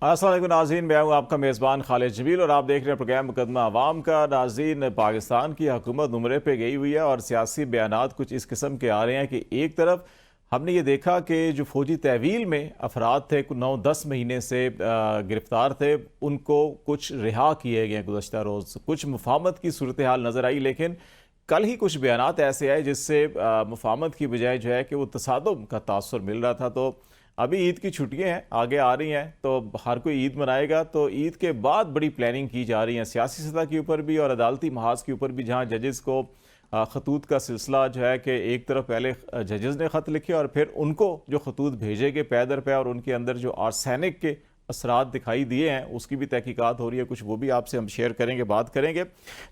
अस्सलाम वालेकुम नाज़रीन, मैं हूँ आपका मेज़बान खालिद जमील और आप देख रहे हैं प्रोग्राम मुकदमा अवाम का। नाज़रीन, पाकिस्तान की हुकूमत नुमरे पे गई हुई है और सियासी बयानात कुछ इस किस्म के आ रहे हैं कि एक तरफ हमने ये देखा कि जो फौजी तहवील में अफराद थे 9-10 महीने से गिरफ्तार थे, उनको कुछ रिहा किए गए गुज़श्ता रोज़। कुछ मुफाहमत की सूरत हाल नज़र आई, लेकिन कल ही कुछ बयानात ऐसे आए जिससे मुफाहमत की बजाय जो है कि वो तसादुम का तासुर मिल रहा था। तो अभी ईद की छुट्टियां हैं, आगे आ रही हैं, तो हर कोई ईद मनाएगा। तो ईद के बाद बड़ी प्लानिंग की जा रही है सियासी सतह के ऊपर भी और अदालती महाज के ऊपर भी, जहां जजेस को खतूत का सिलसिला जो है कि एक तरफ पहले जजेस ने ख़त लिखे और फिर उनको जो खतूत भेजे गए पै दर पै, और उनके अंदर जो आर्सेनिक के असरात दिखाई दिए हैं उसकी भी तहकीकात हो रही है। कुछ वो भी आपसे हम शेयर करेंगे, बात करेंगे।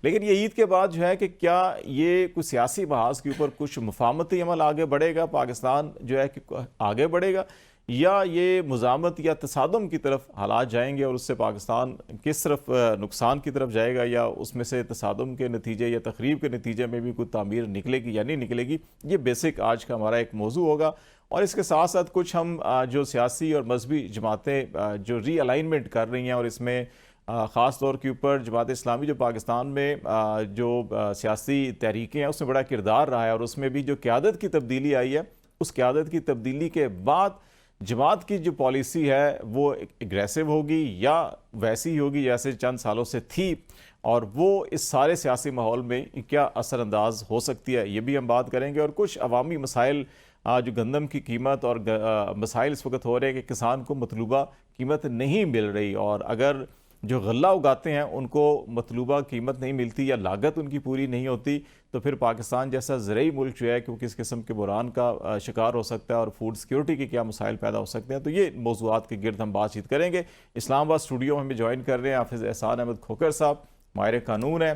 लेकिन ये ईद के बाद जो है कि क्या ये कुछ सियासी महाज के ऊपर कुछ मुफाहमती अमल आगे बढ़ेगा, पाकिस्तान जो है कि आगे बढ़ेगा, या ये मुज़ामत या तसादम की तरफ हालात जाएंगे और उससे पाकिस्तान किस तरफ नुकसान की तरफ जाएगा, या उसमें से तसादम के नतीजे या तकरीब के नतीजे में भी कोई तामीर निकलेगी या नहीं निकलेगी। ये बेसिक आज का हमारा एक मौजू होगा। और इसके साथ साथ कुछ हम जो सियासी और मजहबी जमातें जो रीअलाइनमेंट कर रही हैं, और इसमें ख़ास तौर के ऊपर जमात इस्लामी जो पाकिस्तान में जो सियासी तहरीकें हैं उसमें बड़ा किरदार रहा है, और उसमें भी जो क़यादत की तब्दीली आई है, उस क़यादत की तब्दीली के बाद जमात की जो पॉलिसी है वो एग्रेसिव होगी या वैसी ही होगी जैसे चंद सालों से थी, और वो इस सारे सियासी माहौल में क्या असरअंदाज हो सकती है, ये भी हम बात करेंगे। और कुछ अवामी मसाइल, जो गंदम की कीमत और मसाइल इस वक्त हो रहे हैं कि किसान को मतलूबा कीमत नहीं मिल रही, और अगर जो गल्ला उगाते हैं उनको मतलूबा कीमत नहीं मिलती या लागत उनकी पूरी नहीं होती, तो फिर पाकिस्तान जैसा ज़रूरी मुल्क जो है कि वो किस किस्म के बुरान का शिकार हो सकता है और फूड सिक्योरिटी के क्या मसाइल पैदा हो सकते हैं। तो ये मौज़ूआत के गिर्द हम बातचीत करेंगे। इस्लामाबाद स्टूडियो में हमें ज्वाइन कर रहे हैं हाफिज़ एहसान अहमद खोकर साहब, माहिर कानून हैं।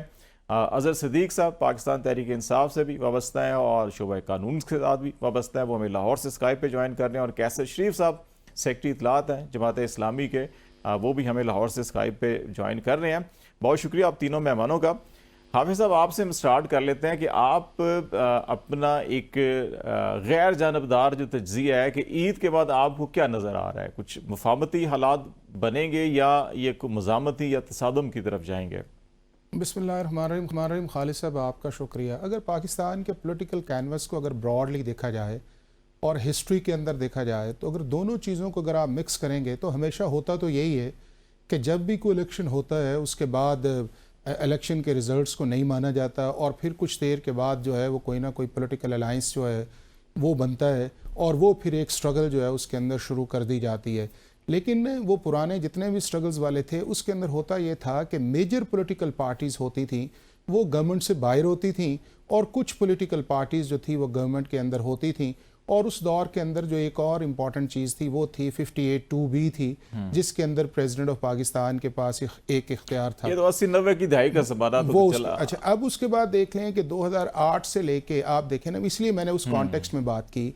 अज़हर सिद्दीक साहब पाकिस्तान तहरीक इंसाफ से भी वाबस्ता हैं और शोबा कानून के साथ भी वाबस्ता है, वो हमें लाहौर से स्काइप पे ज्वाइन कर रहे हैं। और कैसर शरीफ साहब सेक्रेटरी इतलात हैं जमात इस्लामी के, वो भी हमें लाहौर से स्काइप पे ज्वाइन कर रहे हैं। बहुत शुक्रिया आप तीनों मेहमानों का। हाफिज़ साहब, आपसे हम स्टार्ट कर लेते हैं कि आप अपना एक गैर जानबदार जो तज्ज़िया है कि ईद के बाद आपको क्या नज़र आ रहा है, कुछ मुफाहमती हालात बनेंगे या ये मुज़ामती या तसादम की तरफ जाएंगे? बिस्मिल्लाहिर्रहमानिर्रहीम। खालिद साहब, आपका शुक्रिया। अगर पाकिस्तान के पॉलिटिकल कैनवस को अगर ब्रॉडली देखा जाए और हिस्ट्री के अंदर देखा जाए, तो अगर दोनों चीज़ों को अगर आप मिक्स करेंगे तो हमेशा होता तो यही है कि जब भी कोई इलेक्शन होता है उसके बाद इलेक्शन के रिज़ल्ट्स को नहीं माना जाता, और फिर कुछ देर के बाद जो है वो कोई ना कोई पॉलिटिकल अलाइंस जो है वो बनता है, और वो फिर एक स्ट्रगल जो है उसके अंदर शुरू कर दी जाती है। लेकिन वो पुराने जितने भी स्ट्रगल्स वाले थे उसके अंदर होता ये था कि मेजर पॉलिटिकल पार्टीज़ होती थी वो गवर्नमेंट से बाहर होती थी, और कुछ पॉलिटिकल पार्टीज़ जो थी वो गवर्नमेंट के अंदर होती थी। और उस दौर के अंदर जो एक और इम्पॉर्टेंट चीज़ थी वो थी 58(2)B थी, जिसके अंदर प्रेसिडेंट ऑफ पाकिस्तान के पास एक इख्तियार था। ये तो 80-90 की दहाई का ज़माना तो वो चला। अच्छा, अब उसके बाद देख लें कि 2008 से लेके आप देखें ना, इसलिए मैंने उस कॉन्टेक्स्ट में बात की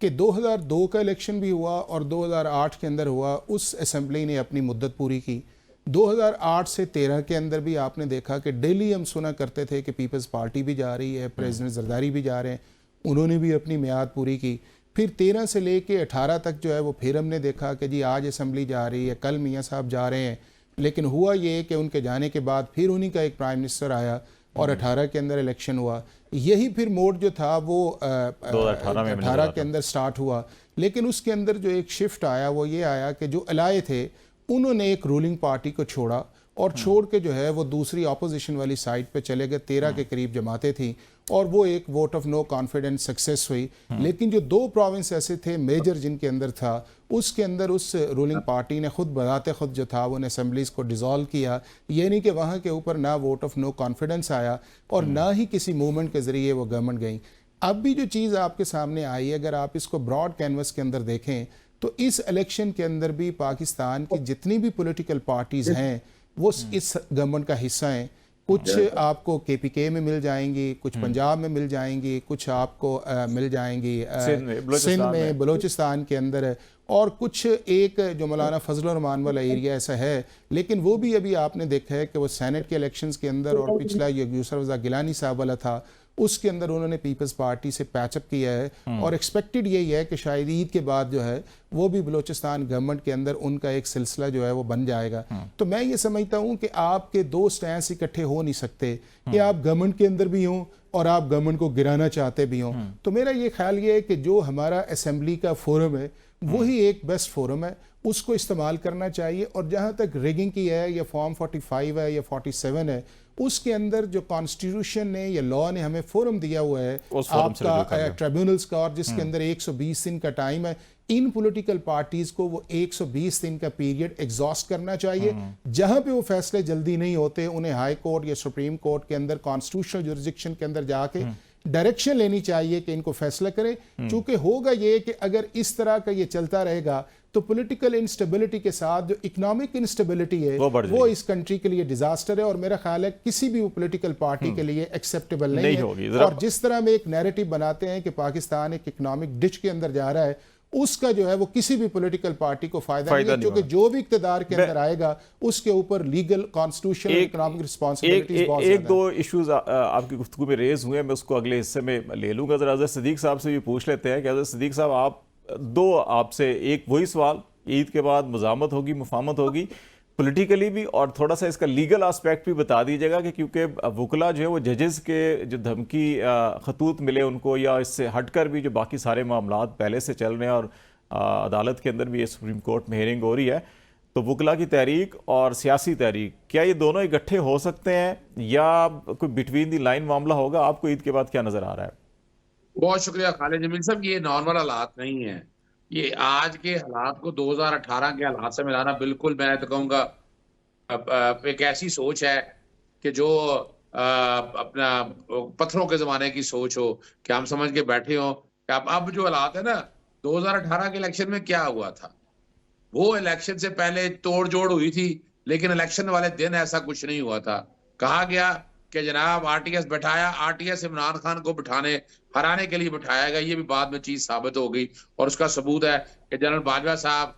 कि 2002 का इलेक्शन भी हुआ और 2008 के अंदर हुआ, उस असेंबली ने अपनी मुद्दत पूरी की। 2008 से 13 के अंदर भी आपने देखा कि डेली हम सुना करते थे कि पीपल्स पार्टी भी जा रही है, प्रेसिडेंट जरदारी भी जा रहे हैं, उन्होंने भी अपनी मियाद पूरी की। फिर 13 से लेके 18 तक जो है वो फिर हमने देखा कि जी आज असेंबली जा रही है, कल मियाँ साहब जा रहे हैं। लेकिन हुआ ये कि उनके जाने के बाद फिर उन्हीं का एक प्राइम मिनिस्टर आया और 18 के अंदर इलेक्शन हुआ। यही फिर मोड जो था वो 2018 के अंदर स्टार्ट हुआ। लेकिन उसके अंदर जो एक शिफ्ट आया वो ये आया कि जो अलाए थे उन्होंने एक रूलिंग पार्टी को छोड़ा और छोड़ के जो है वो दूसरी ऑपोजिशन वाली साइड पे चले गए। 13 के करीब जमातें थी और वो एक vote of no confidence success हुई। लेकिन जो 2 प्रोविंस ऐसे थे मेजर जिनके अंदर था, उसके अंदर उस रूलिंग पार्टी ने खुद बनाते खुद जो था वो असेंबलीज को डिसॉल्व किया। ये नहीं कि वहाँ के ऊपर ना वोट ऑफ नो कॉन्फिडेंस आया और ना ही किसी मूवमेंट के ज़रिए वो गवर्नमेंट गई। अब भी जो चीज़ आपके सामने आई है, अगर आप इसको ब्रॉड कैनवस के अंदर देखें तो इस इलेक्शन के अंदर भी पाकिस्तान की जितनी भी पॉलिटिकल पार्टीज़ हैं वो इस गवर्नमेंट का हिस्सा हैं। कुछ आपको KPK में मिल जाएंगी, कुछ पंजाब में मिल जाएंगी, कुछ आपको मिल जाएंगी सिंध में, बलूचिस्तान के अंदर है, और कुछ एक जो मौलाना फजल रहमान वाला एरिया ऐसा है। लेकिन वो भी अभी आपने देखा है कि वो सेनेट के इलेक्शंस के अंदर और पिछला ये यूसुफ रज़ा गिलानी साहब वाला था उसके अंदर उन्होंने पीपल्स पार्टी से पैचअप किया है और एक्सपेक्टेड यही है कि शायद ईद के बाद जो है वो भी बलूचिस्तान गवर्नमेंट के अंदर उनका एक सिलसिला जो है वो बन जाएगा। तो मैं ये समझता हूँ कि आपके दो स्टैंड इकट्ठे हो नहीं सकते कि आप गवर्नमेंट के अंदर भी हों और आप गवर्नमेंट को गिराना चाहते भी हों। तो मेरा ये ख्याल ये है कि जो हमारा असेंबली का फोरम है वही एक बेस्ट फोरम है, उसको इस्तेमाल करना चाहिए। और जहाँ तक रिगिंग की है या फॉर्म 45 है या 47 है, उसके अंदर जो कॉन्स्टिट्यूशन ने या लॉ ने हमें फोरम दिया हुआ है आपका ट्रिब्यूनल्स का, और जिसके अंदर 120 दिन का टाइम है, इन पॉलिटिकल पार्टीज को वो 120 दिन का पीरियड एग्जॉस्ट करना चाहिए। जहां पे वो फैसले जल्दी नहीं होते उन्हें हाई कोर्ट या सुप्रीम कोर्ट के अंदर कॉन्स्टिट्यूशनल जुरिसडिक्शन के अंदर जाके डायरेक्शन लेनी चाहिए कि इनको फैसला करें। चूंकि होगा ये कि अगर इस तरह का ये चलता रहेगा तो पॉलिटिकल इंस्टेबिलिटी के साथ जो इकोनॉमिक इंस्टेबिलिटी है वो इस कंट्री के लिए डिजास्टर है, और मेरा ख्याल है किसी भी पॉलिटिकल पार्टी के लिए एक्सेप्टेबल नहीं है। और जिस तरह में एक नैरेटिव बनाते हैं कि पाकिस्तान एक इकोनॉमिक डिच के अंदर जा रहा है, उसका जो है वो किसी भी पॉलिटिकल पार्टी को फायदा नहीं है, क्योंकि जो भी इक्तदार के अंदर आएगा उसके ऊपर लीगल, कॉन्स्टिट्यूशनल, इकोनॉमिक रिस्पांसिबिलिटीज बहुत एक दो इश्यूज आपकी गुफ्तगू में रेज हुए हैं, मैं उसको अगले हिस्से में ले लूंगा। जरा हज़रत सिद्दीक साहब से भी पूछ लेते हैं कि हज़रत सिद्दीक साहब, आप दो आपसे एक वही सवाल, ईद के बाद मज़ामत होगी, मुफाहमत होगी पॉलिटिकली भी, और थोड़ा सा इसका लीगल आस्पेक्ट भी बता दीजिएगा कि क्योंकि वकला जो है वो जजेस के जो धमकी खतूत मिले उनको, या इससे हटकर भी जो बाकी सारे मामला पहले से चल रहे हैं और अदालत के अंदर भी ये सुप्रीम कोर्ट में हेयरिंग हो रही है, तो वकला की तहरीक और सियासी तहरीक, क्या ये दोनों इकट्ठे हो सकते हैं या कोई बिटवीन दी लाइन मामला होगा? आपको ईद के बाद क्या नजर आ रहा है? बहुत शुक्रिया खालिद जमील साहब। ये नॉर्मल हालात नहीं है, ये आज के हालात को 2018 के हालात से मिलाना बिल्कुल, मैं तो कहूँगा एक ऐसी सोच है कि जो अपना पत्थरों के जमाने की सोच हो, कि हम समझ के बैठे हो कि अब जो हालात है ना, 2018 के इलेक्शन में क्या हुआ था, वो इलेक्शन से पहले तोड़ जोड़ हुई थी, लेकिन इलेक्शन वाले दिन ऐसा कुछ नहीं हुआ था। कहा गया कि जनाब आरटीएस बैठाया, आरटीएस इमरान खान को हराने के लिए बिठाया गया, ये भी बाद में चीज साबित हो गई, और उसका सबूत है कि जनरल बाजवा साहब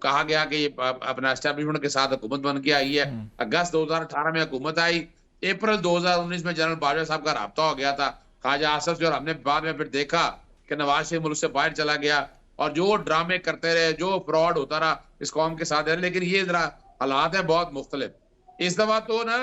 कहा गया कि ये अपना एस्टेब्लिशमेंट के साथ हुकूमत बन के आई है। अगस्त 2018 में हुकूमत आई, अप्रैल 2019 में जनरल बाजवा साहब का राब्ता हो गया था ख्वाजा आसफ से, और हमने बाद में फिर देखा कि नवाज शरीफ मुल्क से बाहर चला गया, और जो ड्रामे करते रहे, जो फ्रॉड होता रहा इस कौम के साथ है। लेकिन ये जरा हालात है बहुत मुख्तलिफ। इस दफा तो ना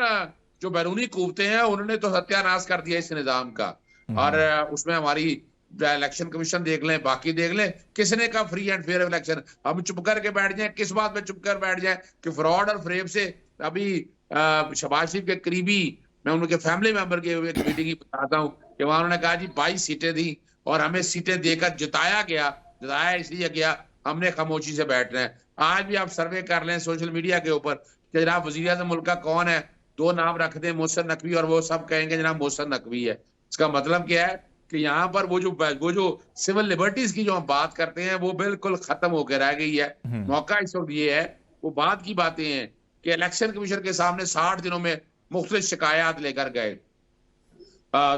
जो बैरूनी कुव्वतें हैं उन्होंने तो सत्यानाश कर दिया इस निजाम का, और उसमें हमारी इलेक्शन कमीशन देख लें, बाकी देख लें, किसने का फ्री एंड फेयर इलेक्शन। हम चुप करके बैठ जाएं, किस बात में चुप कर बैठ जाएं कि फ्रॉड और फ्रेब से। अभी शहबाज शरीफ के करीबी, मैं उनके फैमिली मेंबर की एक मीटिंग बताता हूँ कि वहां उन्होंने कहा जी 22 सीटें दी और हमें सीटें देकर जिताया गया, जिताया इसलिए गया, हमने खामोशी से बैठ रहे हैं। आज भी आप सर्वे कर लें सोशल मीडिया के ऊपर कि जनाब वज़ीर आज़म मुल्क का कौन है, 2 नाम रख दें, मोहसिन नकवी, और वो सब कहेंगे जनाब मोहसिन नकवी है। इसका मतलब क्या है कि यहाँ पर वो जो सिविल लिबर्टीज की जो हम बात करते हैं वो बिल्कुल खत्म होकर रह गई है। मौका इस वक्त ये है, वो बात की बातें हैं कि इलेक्शन कमीशन के सामने 60 दिनों में मुख्तलिफ शिकायत लेकर गए,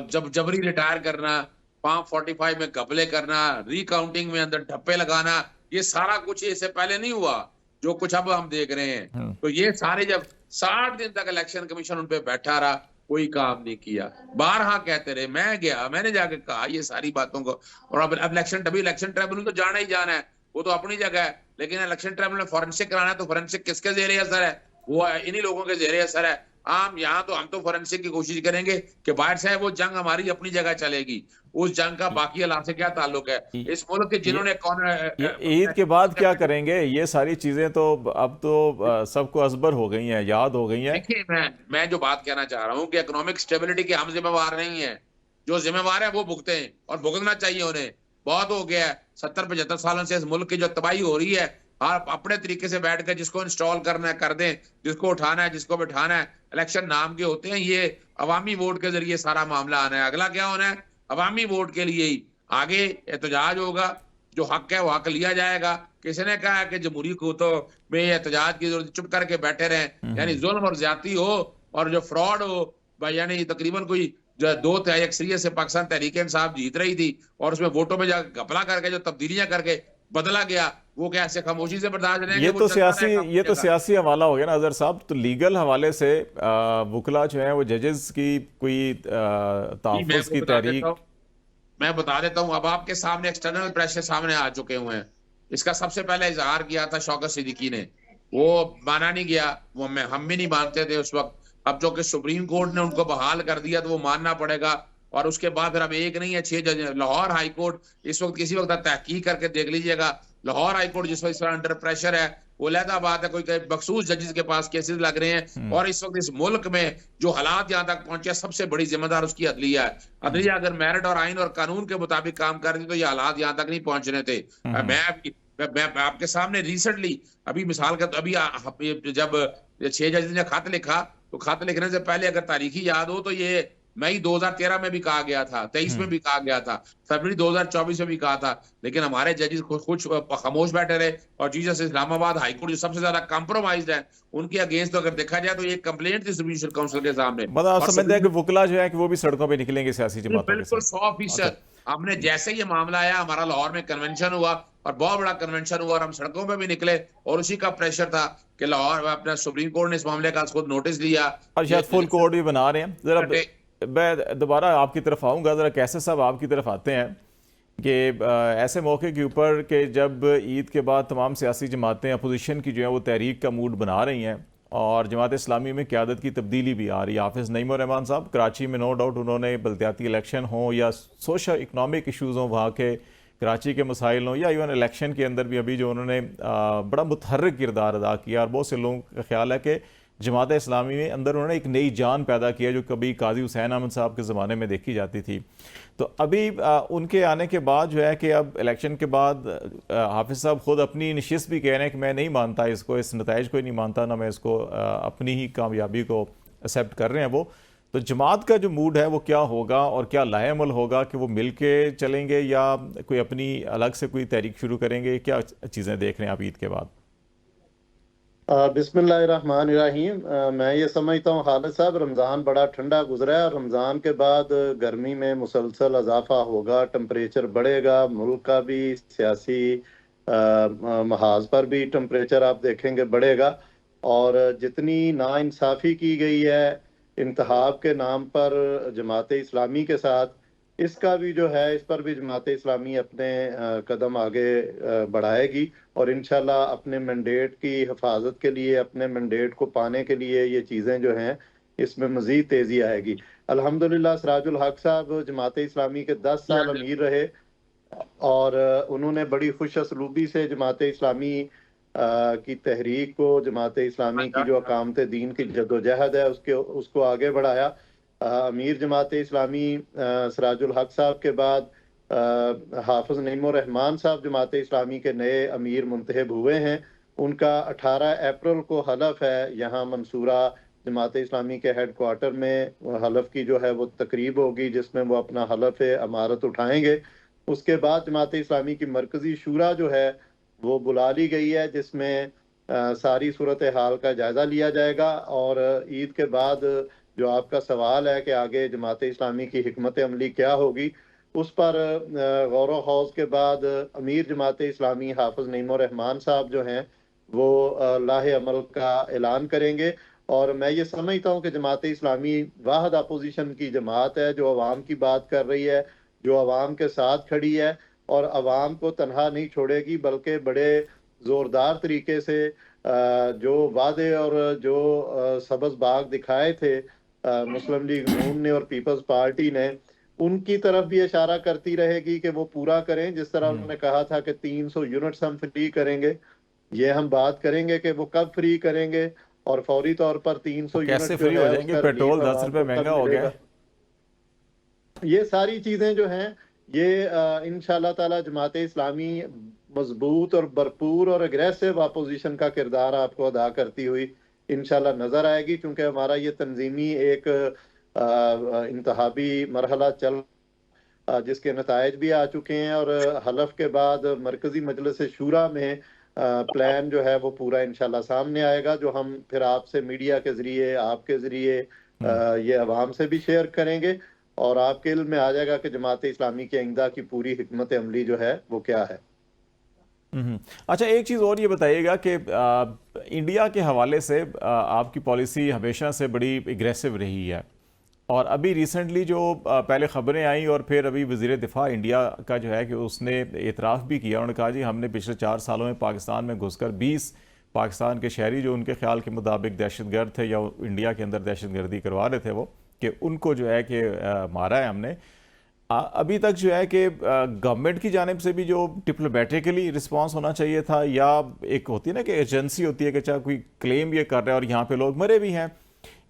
जब जबरी रिटायर करना, फॉर्म 45 में घपले करना, रिकाउंटिंग में अंदर ढप्पे लगाना, ये सारा कुछ इससे पहले नहीं हुआ जो कुछ अब हम देख रहे हैं। तो ये सारे जब 60 दिन तक इलेक्शन कमीशन उन पे बैठा रहा, कोई काम नहीं किया, बारहा कहते रहे, मैं गया, मैंने जाके कहा ये सारी बातों को। और अब इलेक्शन ट्रिब्यूनल तो जाना ही जाना है, वो तो अपनी जगह है, लेकिन इलेक्शन ट्रिब्यूनल में फॉरेंसिक कराना है तो फॉरेंसिक किसके जेरे असर है? वो इन्हीं लोगों के जेरे असर है। हम तो फॉरेंसिक की कोशिश करेंगे कि बाहर से वो जंग हमारी अपनी जगह चलेगी, उस जंग का बाकी हालात से क्या ताल्लुक है? इस मुल्क के जिन्होंने ईद के बाद क्या करेंगे? ये सारी चीजें तो अब तो सबको असबर हो गई हैं, याद हो गई हैं। देखिए, मैं जो बात कहना चाह रहा हूँ कि इकोनॉमिक स्टेबिलिटी के हम जिम्मेवार नहीं है, जो जिम्मेवार है वो भुगते हैं, और भुगतना चाहिए उन्हें। बहुत हो गया है, 70-75 सालों से इस मुल्क की जो तबाही हो रही है, आप अपने तरीके से बैठ कर जिसको इंस्टॉल करना है कर दें, जिसको उठाना है, जिसको बिठाना है। इलेक्शन नाम के होते हैं, ये अवामी वोट के जरिए सारा मामला आना है। अगला क्या होना है? अवामी वोट के लिए ही आगे एहतजाज होगा, जो हक है वो हक लिया जाएगा। किसी ने कहा कि जमहूरी हुकूमतों में एहतजाज की जरूरत, चुप करके बैठे रहें, यानी जुल्म और ज्यादती हो और जो फ्रॉड हो, यानी तकरीबन कोई जो 2/3 अक्सरियत से पाकिस्तान तहरीक इंसाफ जीत रही थी, और उसमें वोटों में जाकर घपला करके जो तब्दीलियां करके बदला गया, वो कैसे खामोशी से बर्दाश्त रहेंगे? ये वो तो चलता सियासी रहेगा ये तो जगह। सियासी हवाला हो गया ना अजहर साहब। तो लीगल हवाले से वकला जो है वो जजेस की कोई जी, मैं तहफ़्फ़ुज़ आपको की बता देता तहरीक। हूँ, मैं बता देता हूँ। अब आपके सामने एक्सटर्नल प्रेशर सामने आ चुके हुए हैं। इसका सबसे पहले इजहार किया था शौकत सिद्दीकी ने, वो माना नहीं गया, वो हम भी नहीं मानते थे उस वक्त। अब जो कि सुप्रीम कोर्ट ने उनको बहाल कर दिया तो वो मानना पड़ेगा। और उसके बाद फिर अब एक नहीं है, 6 जज हैं। लाहौर हाई कोर्ट इस वक्त किसी वक्त तहकीक करके देख लीजिएगा, लाहौर हाई कोर्ट जिस वक्त इस अंडर प्रेशर है, वो लहदा बात है, कोई बखसूस जजेस के पास केसेस लग रहे हैं। और इस वक्त इस मुल्क में जो हालात यहाँ तक पहुंचे, सबसे बड़ी जिम्मेदार उसकी अदलिया है। अदलिया अगर मेरिट और आइन और कानून के मुताबिक काम कर रही तो ये हालात यहाँ तक नहीं पहुंचने थे। मैं आपके सामने रिसेंटली अभी मिसाल का, तो अभी जब 6 जज ने खत लिखा, तो खत लिखने से पहले अगर तारीखी याद हो तो ये मई 2013 में भी कहा गया था, 23 में भी कहा गया था, फरवरी 2024 में भी कहा था। लेकिन हमारे जजेस कुछ खामोश बैठे रहे। और जीसस इस्लामाबाद हाई कोर्ट जो सबसे ज्यादा कॉम्प्रोमाइज्ड है, उनके अगेंस्ट तो अगर देखा जाए तो ये कंप्लेंट थी जुडिशल काउंसिल के सामने। मतलब आप और समझते हैं कि वकला जो है कि वो भी सड़कों पे निकलेंगे सियासी जी, जमातों के बिल्कुल साथ? अच्छा। 100%। हमने जैसे ये मामला आया, हमारा लाहौर में कन्वेंशन हुआ और बहुत बड़ा कन्वेंशन हुआ और हम सड़कों पे भी निकले। और उसी का प्रेशर था कि लाहौर में अपना सुप्रीम कोर्ट ने इस मामले का खुद नोटिस लिया। और ये शायद फुल कोर्ट भी बना रहे हैं। जरा हटे। मैं दोबारा आपकी तरफ आऊँगा, ज़रा कैसे साहब आपकी तरफ आते हैं कि ऐसे मौके के ऊपर कि जब ईद के बाद तमाम सियासी जमातें अपोजिशन की जो है वो तहरीक का मूड बना रही हैं और जमात इस्लामी में क़यादत की तब्दीली भी आ रही है। हाफिज़ नईम उर रहमान साहब कराची में नो डाउट उन्होंने बल्दियाती इलेक्शन हो या सोशल इकनॉमिक इशूज़ हों, वहाँ के कराची के मसाइल हों, या इवन इलेक्शन के अंदर भी अभी जो उन्होंने बड़ा मुतहर्रिक किरदार अदा किया। और बहुत से लोगों का ख्याल है कि जमात इस्लामी में अंदर उन्होंने एक नई जान पैदा किया जो कभी काजी हुसैन अहमद साहब के ज़माने में देखी जाती थी। तो अभी उनके आने के बाद जो है कि अब इलेक्शन के बाद हाफिज़ साहब ख़ुद अपनी नशिस्त भी कह रहे हैं कि मैं नहीं मानता इसको, इस नताइज को ही नहीं मानता, ना मैं इसको अपनी ही कामयाबी को एक्सेप्ट कर रहे हैं वो। तो जमात का जो मूड है वो क्या होगा और क्या लाएमल होगा कि वो मिल के चलेंगे या कोई अपनी अलग से कोई तहरीक शुरू करेंगे? क्या चीज़ें देख रहे हैं आप ईद के बाद? बिस्मिल्लाहिर्रहमानिर्रहीम। मैं ये समझता हूँ खालिद साहब, रमज़ान बड़ा ठंडा गुजरा है और रमज़ान के बाद गर्मी में मुसलसल इजाफा होगा, टेम्परेचर बढ़ेगा, मुल्क का भी सियासी महाज पर भी टेम्परेचर आप देखेंगे बढ़ेगा। और जितनी नाइंसाफ़ी की गई है इंतखाब के नाम पर जमात इस्लामी के साथ, इसका भी जो है इस पर भी जमात इस्लामी अपने कदम आगे बढ़ाएगी और इंशाल्लाह अपने मैंडेट की हिफाजत के लिए, अपने मैंडेट को पाने के लिए ये चीज़ें जो हैं इसमें मज़ीद तेज़ी आएगी। अल्हम्दुलिल्लाह सिराजुल हक साहब जमात इस्लामी के 10 साल अमीर रहे और उन्होंने बड़ी खुश असलूबी से जमात इस्लामी की तहरीक को, जमात इस्लामी की जो अकामत दीन की जदोजहद है उसको आगे बढ़ाया। अमीर जमात इस्लामी सिराजुल हक साहब के बाद हाफिज़ नईम उर रहमान साहब जमात इस्लामी के नए अमीर मुंतखब हुए हैं। उनका 18 अप्रैल को हलफ है यहाँ मंसूरा जमात इस्लामी के हेड क्वार्टर में हलफ की जो है वो तकरीब होगी जिसमें वो अपना हलफ अमारत उठाएंगे। उसके बाद जमात इस्लामी की मरकज़ी शूरा जो है वो बुला ली गई है जिसमें सारी सूरत हाल का जायज़ा लिया जाएगा। और ईद के बाद जो आपका सवाल है कि आगे जमात इस्लामी की हिकमत अमली क्या होगी, उस पर गौर व खौज के बाद अमीर जमात इस्लामी हाफिज़ नईम उर रहमान साहब जो हैं वो लाहे अमल का ऐलान करेंगे। और मैं ये समझता हूँ कि जमात इस्लामी वाहिद अपोजिशन की जमात है जो अवाम की बात कर रही है, जो अवाम के साथ खड़ी है और अवाम को तनहा नहीं छोड़ेगी, बल्कि बड़े ज़ोरदार तरीके से जो वादे और जो सबज़ बाग दिखाए थे मुस्लिम लीग नून ने और पीपल्स पार्टी ने, उनकी तरफ भी इशारा करती रहेगी कि वो पूरा करें। जिस तरह उन्होंने कहा था कि 300 यूनिट्स हम फ्री करेंगे, ये हम बात करेंगे कि वो कब फ्री करेंगे और फौरी तौर पर 300 यूनिट कैसे जो फ्री हो है जाएंगे? उसका पेट्रोल रिलीफ 10 आवाम रुपए को कब महंगा हो गया मिलेगा। है। ये सारी चीजें जो हैं ये इंशाल्लाह ताला जमात इस्लामी मजबूत और भरपूर और अग्रेसिव अपोजिशन का किरदार आपको अदा करती हुई इंशाल्लाह नजर आएगी, क्योंकि हमारा ये तंजीमी एक इंतहाबी मरहला चल जिसके नतायज भी आ चुके हैं और हलफ के बाद मरकजी मजलिस शूरा में प्लान जो है वो पूरा इंशाल्लाह सामने आएगा, जो हम फिर आपसे मीडिया के जरिए, आपके जरिए ये अवाम से भी शेयर करेंगे और आपके इल्म में आ जाएगा कि जमात इस्लामी की आइंदा की पूरी हिकमत अमली जो है वो क्या है। अच्छा, एक चीज़ और ये बताइएगा कि इंडिया के हवाले से आपकी पॉलिसी हमेशा से बड़ी एग्रेसिव रही है, और अभी रिसेंटली जो पहले ख़बरें आई और फिर अभी वज़ीर दिफ़ा इंडिया का जो है कि उसने एतराफ़ भी किया, उन्होंने कहा जी हमने पिछले 4 सालों में पाकिस्तान में घुसकर 20 पाकिस्तान के शहरी जो उनके ख्याल के मुताबिक दहशतगर्द थे या इंडिया के अंदर दहशतगर्दी करवा रहे थे, वो कि उनको जो है कि मारा है हमने। अभी तक जो है कि गवर्नमेंट की जानिब से भी जो डिप्लोमेटिकली रिस्पांस होना चाहिए था, या एक होती है ना कि एजेंसी होती है कि चाहे कोई क्लेम ये कर रहा है और यहाँ पे लोग मरे भी हैं,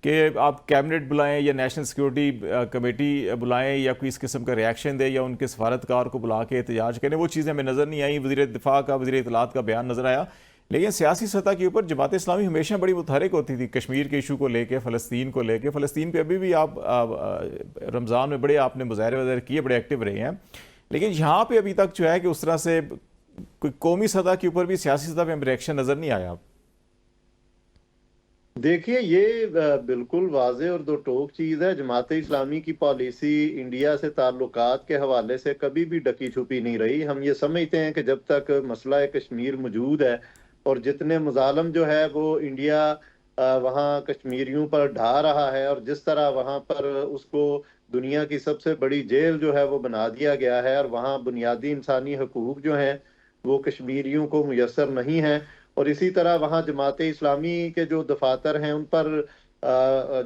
कि आप कैबिनेट बुलाएं या नेशनल सिक्योरिटी कमेटी बुलाएं या कोई इस किस्म का रिएक्शन दे या उनके सफारतकार को बुला के एहतजाज करें, वो चीज़ें हमें नज़र नहीं आई। वज़ीर दिफ़ा का, वज़ीर इत्तलात का बयान नज़र आया, लेकिन सियासी सतह के ऊपर जमात इस्लामी हमेशा बड़ी मुतहरिक होती थी कश्मीर के इशू को लेके, फ़लस्तीन को लेके। फ़लस्तीन पे अभी भी आप रमज़ान में बड़े आपने मुज़ाहरे वज़ाहरे किए, बड़े एक्टिव रहे हैं, लेकिन यहाँ पे अभी तक जो है कि उस तरह से कोई कौमी सतह के ऊपर भी सियासी सतह पर रिएक्शन नज़र नहीं आया। देखिए, ये बिल्कुल वाज़ेह और दो टोक चीज़ है। जमात इस्लामी की पॉलिसी इंडिया से ताल्लुकात के हवाले से कभी भी ढकी छुपी नहीं रही। हम ये समझते हैं कि जब तक मसला कश्मीर मौजूद है और जितने मुजालम जो है वो इंडिया वहाँ कश्मीरियों पर ढा रहा है, और जिस तरह वहाँ पर उसको दुनिया की सबसे बड़ी जेल जो है वो बना दिया गया है, और वहाँ बुनियादी इंसानी हकूक जो हैं वो कश्मीरियों को मुयस्सर नहीं है, और इसी तरह वहाँ जमात इस्लामी के जो दफातर हैं उन पर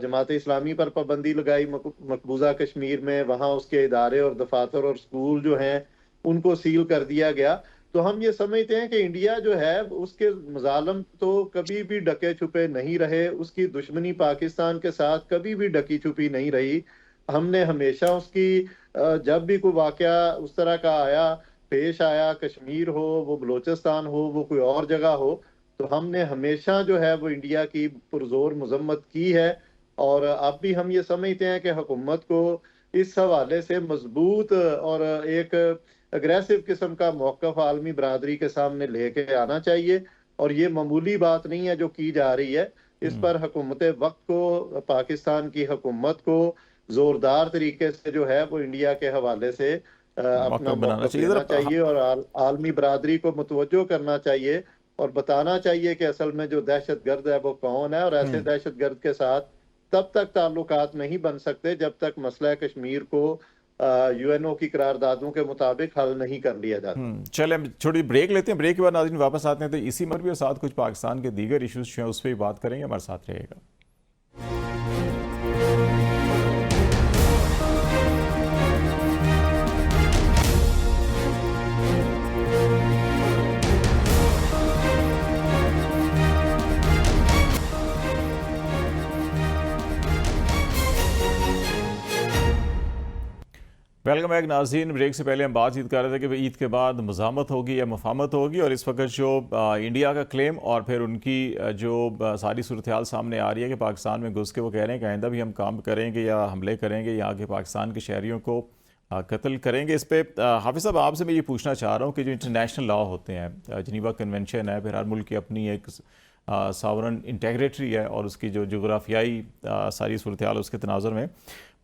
जमात इस्लामी पर पाबंदी लगाई मकबूजा कश्मीर में, वहाँ उसके इदारे और दफातर और स्कूल जो हैं उनको सील कर दिया गया। तो हम ये समझते हैं कि इंडिया जो है उसके मुजालम तो कभी भी ढके छुपे नहीं रहे, उसकी दुश्मनी पाकिस्तान के साथ कभी भी ढकी छुपी नहीं रही। हमने हमेशा उसकी जब भी कोई वाकया उस तरह का आया, पेश आया, कश्मीर हो, वो बलोचिस्तान हो, वो कोई और जगह हो, तो हमने हमेशा जो है वो इंडिया की पुरजोर मजम्मत की है। और अब भी हम ये समझते हैं कि हुकूमत को इस हवाले से मजबूत और एक अग्रेसिव किस्म का मौक़िफ़ आलमी बरादरी के सामने लेके आना चाहिए, और ये मामूली बात नहीं है जो की जा रही है। इस पर हुकूमत वक्त को, पाकिस्तान की हुकूमत को जोरदार तरीके से जो है वो इंडिया के हवाले से अपना मौक़िफ़ लेना चाहिए और आलमी बरादरी को मुतवज्जो करना चाहिए और बताना चाहिए कि असल में जो दहशतगर्द है वो कौन है, और ऐसे दहशतगर्द के साथ तब तक ताल्लुकात नहीं बन सकते जब तक मसला कश्मीर को यूएनओ की करारदादों के मुताबिक हल नहीं कर लिया जाता। चले हम छोटी ब्रेक लेते हैं, ब्रेक के बाद नाज़रीन वापस आते हैं तो इसी पर भी और साथ कुछ पाकिस्तान के दीगर इशूज़ जो हैं उस पर भी बात करेंगे। हमारे साथ रहेगा। वेलकम बैक नाज़रीन। ब्रेक से पहले हम बातचीत कर रहे थे कि ईद के बाद मज़ामत होगी या मफामत होगी, और इस वक्त जो इंडिया का क्लेम और फिर उनकी जो सारी सूरत हाल सामने आ रही है कि पाकिस्तान में घुस के वो कह रहे हैं कि आइंदा भी हम काम करेंगे या हमले करेंगे, यहाँ के पाकिस्तान के शहरियों को कत्ल करेंगे। इस पर हाफिज़ साहब आपसे मैं ये पूछना चाह रहा हूँ कि जो इंटरनेशनल लॉ होते हैं, जिनीवा कन्वेंशन है, फिर हर मुल्क की अपनी एक सॉवरेन इंटेग्रिटी है और उसकी जो जोग्राफियाई सारी सूरत हाल उसके तनाज़ुर में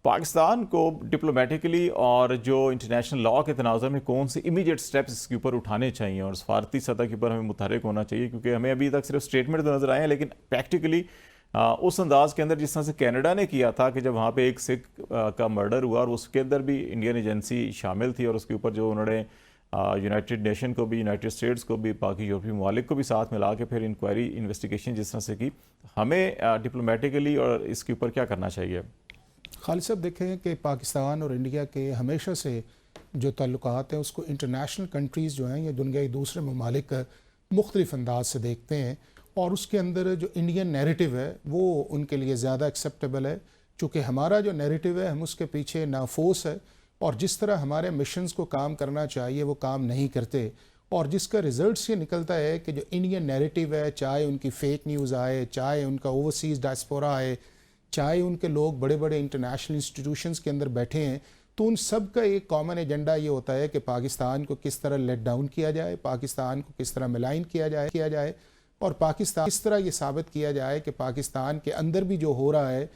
पाकिस्तान को डिप्लोमेटिकली और जो इंटरनेशनल लॉ के तनाज़ुर में कौन से इमीडिएट स्टेप्स इसके ऊपर उठाने चाहिए, और सफारती सतह के ऊपर हमें मुतहरिक होना चाहिए, क्योंकि हमें अभी तक सिर्फ स्टेटमेंट तो नज़र आए हैं, लेकिन प्रैक्टिकली उस अंदाज के अंदर जिस तरह से कनाडा ने किया था कि जब वहाँ पे एक सिख का मर्डर हुआ और उसके अंदर भी इंडियन एजेंसी शामिल थी, और उसके ऊपर जो उन्होंने यूनाइटेड नेशन को भी, यूनाइटेड स्टेट्स को भी, बाकी यूरोपीय ममालिक को भी साथ मिला के फिर इंक्वायरी इन्वेस्टिगेशन जिस तरह से की, हमें डिप्लोमेटिकली और इसके ऊपर क्या करना चाहिए? खालिद साहब, देखें कि पाकिस्तान और इंडिया के हमेशा से जो ताल्लुकात हैं उसको इंटरनेशनल कंट्रीज़ जो हैं या दुनिया के दूसरे ममालिक मुख्तलिफ अंदाज से देखते हैं, और उसके अंदर जो इंडियन नैरेटिव है वो उनके लिए ज़्यादा एक्सेप्टेबल है। चूँकि हमारा जो नैरेटिव है हम उसके पीछे नाफोस है, और जिस तरह हमारे मिशंस को काम करना चाहिए वो काम नहीं करते, और जिसका रिजल्ट ये निकलता है कि जो इंडियन नैरेटिव है, चाहे उनकी फ़ेक न्यूज़ आए, चाहे उनका ओवरसीज़ डायस्पोरा आए, चाहे उनके लोग बड़े बड़े इंटरनेशनल इंस्टीट्यूशंस के अंदर बैठे हैं, तो उन सब का एक कॉमन एजेंडा ये होता है कि पाकिस्तान को किस तरह लेट डाउन किया जाए, पाकिस्तान को किस तरह मिलाइन किया जाए, और पाकिस्तान किस तरह ये साबित किया जाए कि पाकिस्तान के अंदर भी जो हो रहा है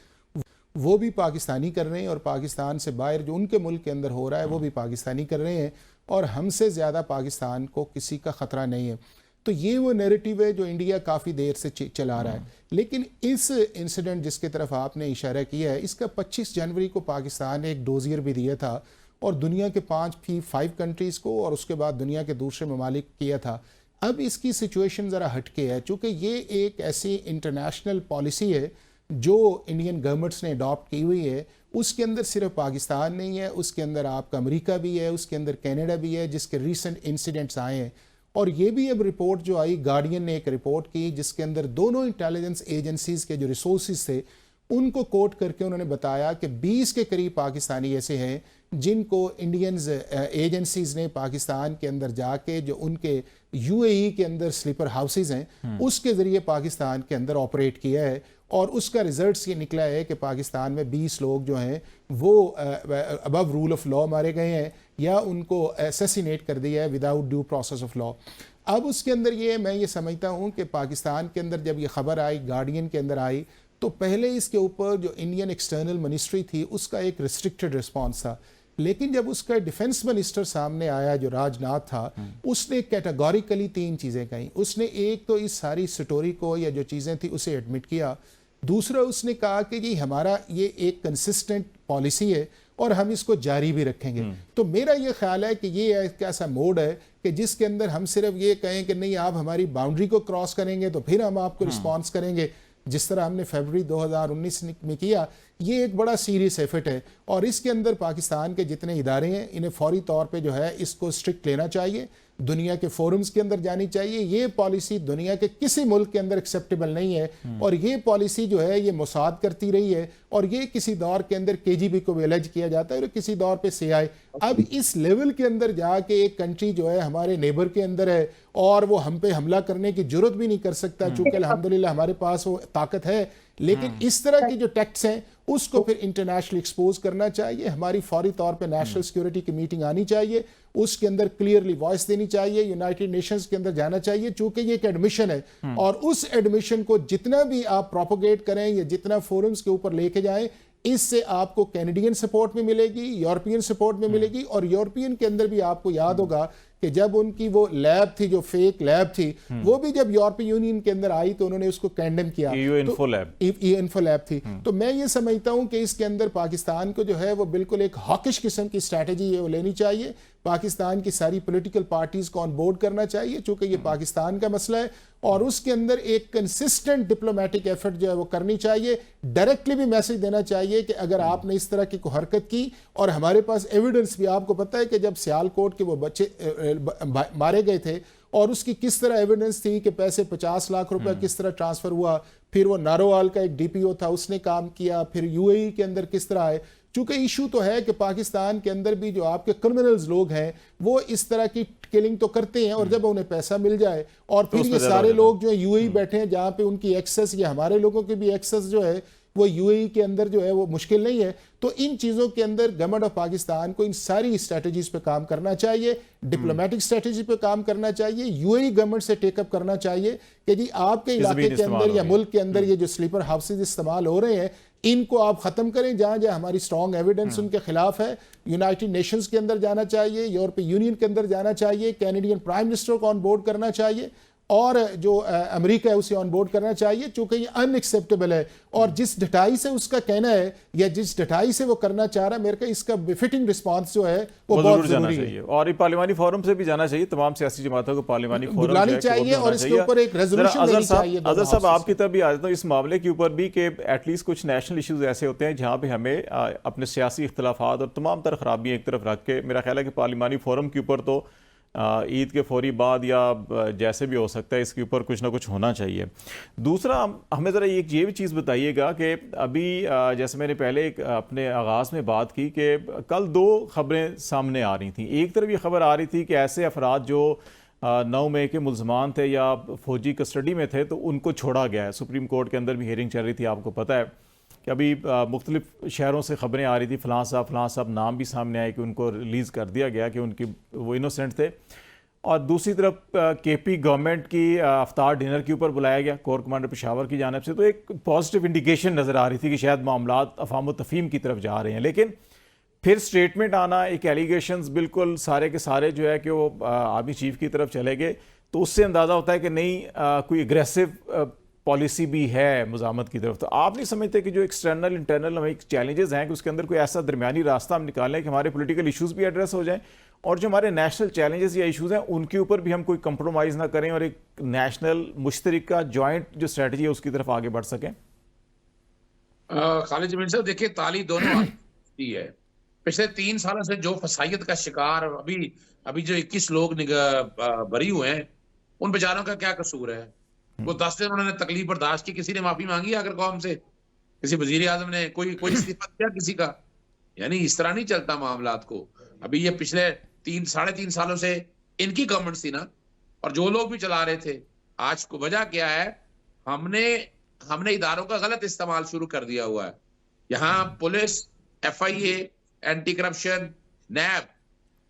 वो भी पाकिस्तानी कर रहे हैं, और पाकिस्तान से बाहर जो उनके मुल्क के अंदर हो रहा है वो भी पाकिस्तानी कर रहे हैं। और हमसे ज़्यादा पाकिस्तान को किसी का ख़तरा नहीं है। तो ये वो नैरेटिव है जो इंडिया काफ़ी देर से चला रहा है। लेकिन इस इंसिडेंट जिसकी तरफ आपने इशारा किया है, इसका 25 जनवरी को पाकिस्तान ने एक डोजियर भी दिया था और दुनिया के 5 कंट्रीज़ को और उसके बाद दुनिया के दूसरे ममालिक किया था। अब इसकी सिचुएशन ज़रा हटके है, चूँकि ये एक ऐसी इंटरनेशनल पॉलिसी है जो इंडियन गवर्नमेंट्स ने अडॉप्ट की हुई है। उसके अंदर सिर्फ पाकिस्तान नहीं है, उसके अंदर आपका अमेरिका भी है, उसके अंदर कनाडा भी है, जिसके रीसेंट इंसिडेंट्स आए हैं। और ये भी अब रिपोर्ट जो आई, गार्डियन ने एक रिपोर्ट की जिसके अंदर दोनों इंटेलिजेंस एजेंसीज के जो रिसोर्सेज थे उनको कोट करके उन्होंने बताया कि 20 के करीब पाकिस्तानी ऐसे हैं जिनको इंडियंस एजेंसीज ने पाकिस्तान के अंदर जाके जो उनके यूएई के अंदर स्लीपर हाउसेज हैं उसके ज़रिए पाकिस्तान के अंदर ऑपरेट किया है। और उसका रिजल्ट्स ये निकला है कि पाकिस्तान में 20 लोग जो हैं वो अबव रूल ऑफ लॉ मारे गए हैं या उनको असैसिनेट कर दिया है without due process of law. अब उसके अंदर ये मैं ये समझता हूँ कि पाकिस्तान के अंदर जब ये खबर आई, गार्डियन के अंदर आई, तो पहले इसके ऊपर जो इंडियन एक्सटर्नल मिनिस्ट्री थी उसका एक रिस्ट्रिक्टेड रिस्पॉन्स था। लेकिन जब उसका डिफेंस मिनिस्टर सामने आया जो राजनाथ था, उसने कैटेगोरिकली 3 चीज़ें कही। उसने एक तो इस सारी स्टोरी को या जो चीज़ें थी उसे एडमिट किया। दूसरा उसने कहा कि ये हमारा ये एक कंसिस्टेंट पॉलिसी है और हम इसको जारी भी रखेंगे। तो मेरा ये ख्याल है कि ये एक ऐसा मोड है कि जिसके अंदर हम सिर्फ ये कहें कि नहीं आप हमारी बाउंड्री को क्रॉस करेंगे तो फिर हम आपको रिस्पॉन्स करेंगे, जिस तरह हमने फरवरी 2019 में किया, ये एक बड़ा सीरियस एफर्ट है। और इसके अंदर पाकिस्तान के जितने इदारे हैं इन्हें फौरी तौर पे जो है इसको स्ट्रिक्ट लेना चाहिए, दुनिया के फोरम्स के अंदर जानी चाहिए। ये पॉलिसी दुनिया के किसी मुल्क के अंदर एक्सेप्टेबल नहीं है और ये पॉलिसी जो है ये मोसाद करती रही है और ये किसी दौर के अंदर केजीबी को भी एलर्ज किया जाता है और किसी दौर पे सीआई। अब इस लेवल के अंदर जाके एक कंट्री जो है हमारे नेबर के अंदर है और वो हम पे हमला करने की जरूरत भी नहीं कर सकता, चूंकि अल्हम्दुलिल्लाह हमारे पास वो ताकत है। लेकिन इस तरह की जो टैक्ट्स हैं उसको फिर इंटरनेशनल एक्सपोज करना चाहिए। हमारी फौरी तौर पे नेशनल सिक्योरिटी की मीटिंग आनी चाहिए, उसके अंदर क्लियरली वॉइस देनी चाहिए, यूनाइटेड नेशंस के अंदर जाना चाहिए, चूंकि ये एक एडमिशन है और उस एडमिशन को जितना भी आप प्रोपोगेट करें या जितना फोरम्स के ऊपर लेके जाएं, इससे आपको कैनेडियन सपोर्ट में मिलेगी, यूरोपियन सपोर्ट में मिलेगी। और यूरोपियन के अंदर भी आपको याद होगा कि जब उनकी वो लैब थी, जो फेक लैब थी, वो भी जब यूरोपीय यूनियन के अंदर आई तो उन्होंने उसको कैंडम किया। इन्फो लैब थी। तो मैं ये समझता हूं कि इसके अंदर पाकिस्तान को जो है वो बिल्कुल एक हॉकिश किस्म की स्ट्रैटेजी है वो लेनी चाहिए। पाकिस्तान की सारी पॉलिटिकल पार्टीज को ऑन बोर्ड करना चाहिए, चूंकि ये पाकिस्तान का मसला है। और उसके अंदर एक कंसिस्टेंट डिप्लोमेटिक एफर्ट जो है वो करनी चाहिए। डायरेक्टली भी मैसेज देना चाहिए कि अगर आपने इस तरह की कोई हरकत की, और हमारे पास एविडेंस भी, आपको पता है कि जब सियालकोट के वो बच्चे मारे गए थे और उसकी किस तरह एविडेंस थी कि पैसे 50 लाख रुपए किस तरह ट्रांसफर हुआ, फिर वो नारोवाल का एक डीपीओ था उसने काम किया, फिर यूएई के अंदर किस तरह आए। चूंकि इशू तो है कि पाकिस्तान के अंदर भी जो आपके क्रिमिनल्स लोग हैं वो इस तरह की किलिंग तो करते हैं और जब उन्हें पैसा मिल जाए और फिर ये सारे लोग जो है यूएई बैठे हैं जहां पे उनकी एक्सेस या हमारे लोगों की भी एक्सेस जो है वो यूएई के अंदर जो है वो मुश्किल नहीं है। तो इन चीज़ों के अंदर गवर्नमेंट ऑफ पाकिस्तान को इन सारी स्ट्रेटजीज पे काम करना चाहिए, डिप्लोमेटिक स्ट्रेटजी पे काम करना चाहिए, यूएई गवर्नमेंट से टेकअप करना चाहिए कि जी आपके इलाके के अंदर या मुल्क के अंदर ये जो स्लीपर हाउसेज इस्तेमाल हो रहे हैं इनको आप खत्म करें। जहां जहां हमारी स्ट्रॉन्ग एविडेंस उनके खिलाफ है, यूनाइटेड नेशंस के अंदर जाना चाहिए, यूरोपीय यूनियन के अंदर जाना चाहिए, कैनेडियन प्राइम मिनिस्टर को ऑन बोर्ड करना चाहिए और जो अमेरिका है उसे ऑन बोर्ड करना चाहिए, चूंकि ये अनएक्सेप्टेबल है। और जिस ढटाई से उसका कहना है या जिस ढटाई से वो करना चाह रहा है, मेरे को इसका बिफिटिंग रिस्पांस जो है वो बहुत जरूरी है। और ये पार्लिमानी फोरम से भी जाना चाहिए, तमाम सियासी जमातों को पार्लिमानी फोरम बुलानी चाहिए और इसके ऊपर एक रेजोल्यूशन लेनी चाहिए। अजहर साहब, आपकी तरफ भी आ जाता हूँ इस मामले के ऊपर भी कि एटलीस्ट कुछ नेशनल इश्यूज ऐसे होते हैं जहाँ पे हमें अपने सियासी इख्तलाफात और तमाम तर खराबियाँ एक तरफ रख के, मेरा ख्याल है कि पार्लिमानी फोरम के ऊपर तो ईद के फौरी बाद या जैसे भी हो सकता है इसके ऊपर कुछ ना कुछ होना चाहिए। दूसरा, हमें ज़रा ये भी चीज़ बताइएगा कि अभी जैसे मैंने पहले अपने आगाज़ में बात की कि कल 2 खबरें सामने आ रही थी। एक तरफ ये खबर आ रही थी कि ऐसे अफराद जो 9 मई के मुल्ज़मान थे या फौजी कस्टडी में थे तो उनको छोड़ा गया है। सुप्रीम कोर्ट के अंदर भी हियरिंग चल रही थी, आपको पता है कि अभी मुख्तलिफ शहरों से ख़बरें आ रही थी, फ़लाँ साहब नाम भी सामने आए कि उनको रिलीज़ कर दिया गया कि उनकी वो इनोसेंट थे। और दूसरी तरफ केपी गवर्नमेंट की अफ्तार डिनर के ऊपर बुलाया गया कोर कमांडर पेशावर की जानिब से, तो एक पॉजिटिव इंडिकेशन नज़र आ रही थी कि शायद मामलात अफाम व तफ़हीम की तरफ जा रहे हैं। लेकिन फिर स्टेटमेंट आना, एक एलिगेशंस बिल्कुल सारे के सारे जो है कि वो आर्मी चीफ की तरफ चले गए, तो उससे अंदाज़ा होता है कि नहीं कोई एग्रेसिव पॉलिसी भी है मुज़ामत की तरफ। तो आप नहीं समझते कि जो एक्सटर्नल इंटरनल हमें चैलेंजेस हैं कि उसके अंदर कोई ऐसा दरमियानी रास्ता हम निकालें कि हमारे पॉलिटिकल इश्यूज़ भी एड्रेस हो जाएं और जो हमारे नेशनल चैलेंजेस या इश्यूज़ हैं उनके ऊपर भी हम कोई कंप्रोमाइज़ ना करें और एक नेशनल मुश्तरका जॉइंट जो स्ट्रेटजी है उसकी तरफ आगे बढ़ सकें? खालिद जमील साहब, देखिए ताली दोनों आती है। पिछले 3 सालों से जो फसाइयत का शिकार अभी जो 21 लोग बरी हुए हैं, उन बेचारों का क्या कसूर है? वो 10 दिन उन्होंने तकलीफ बर्दाश्त की, किसी ने माफी मांगी आकर कौम से? किसी वजीर आजम ने कोई इस्तीफा दिया किसी का? यानी इस तरह नहीं चलता मामलात को। अभी ये पिछले 3-3.5 सालों से इनकी गवर्नमेंट थी ना, और जो लोग भी चला रहे थे। आज को वजह क्या है? हमने इदारों का गलत इस्तेमाल शुरू कर दिया हुआ है। यहाँ पुलिस, FIA, एंटी करप्शन, नैब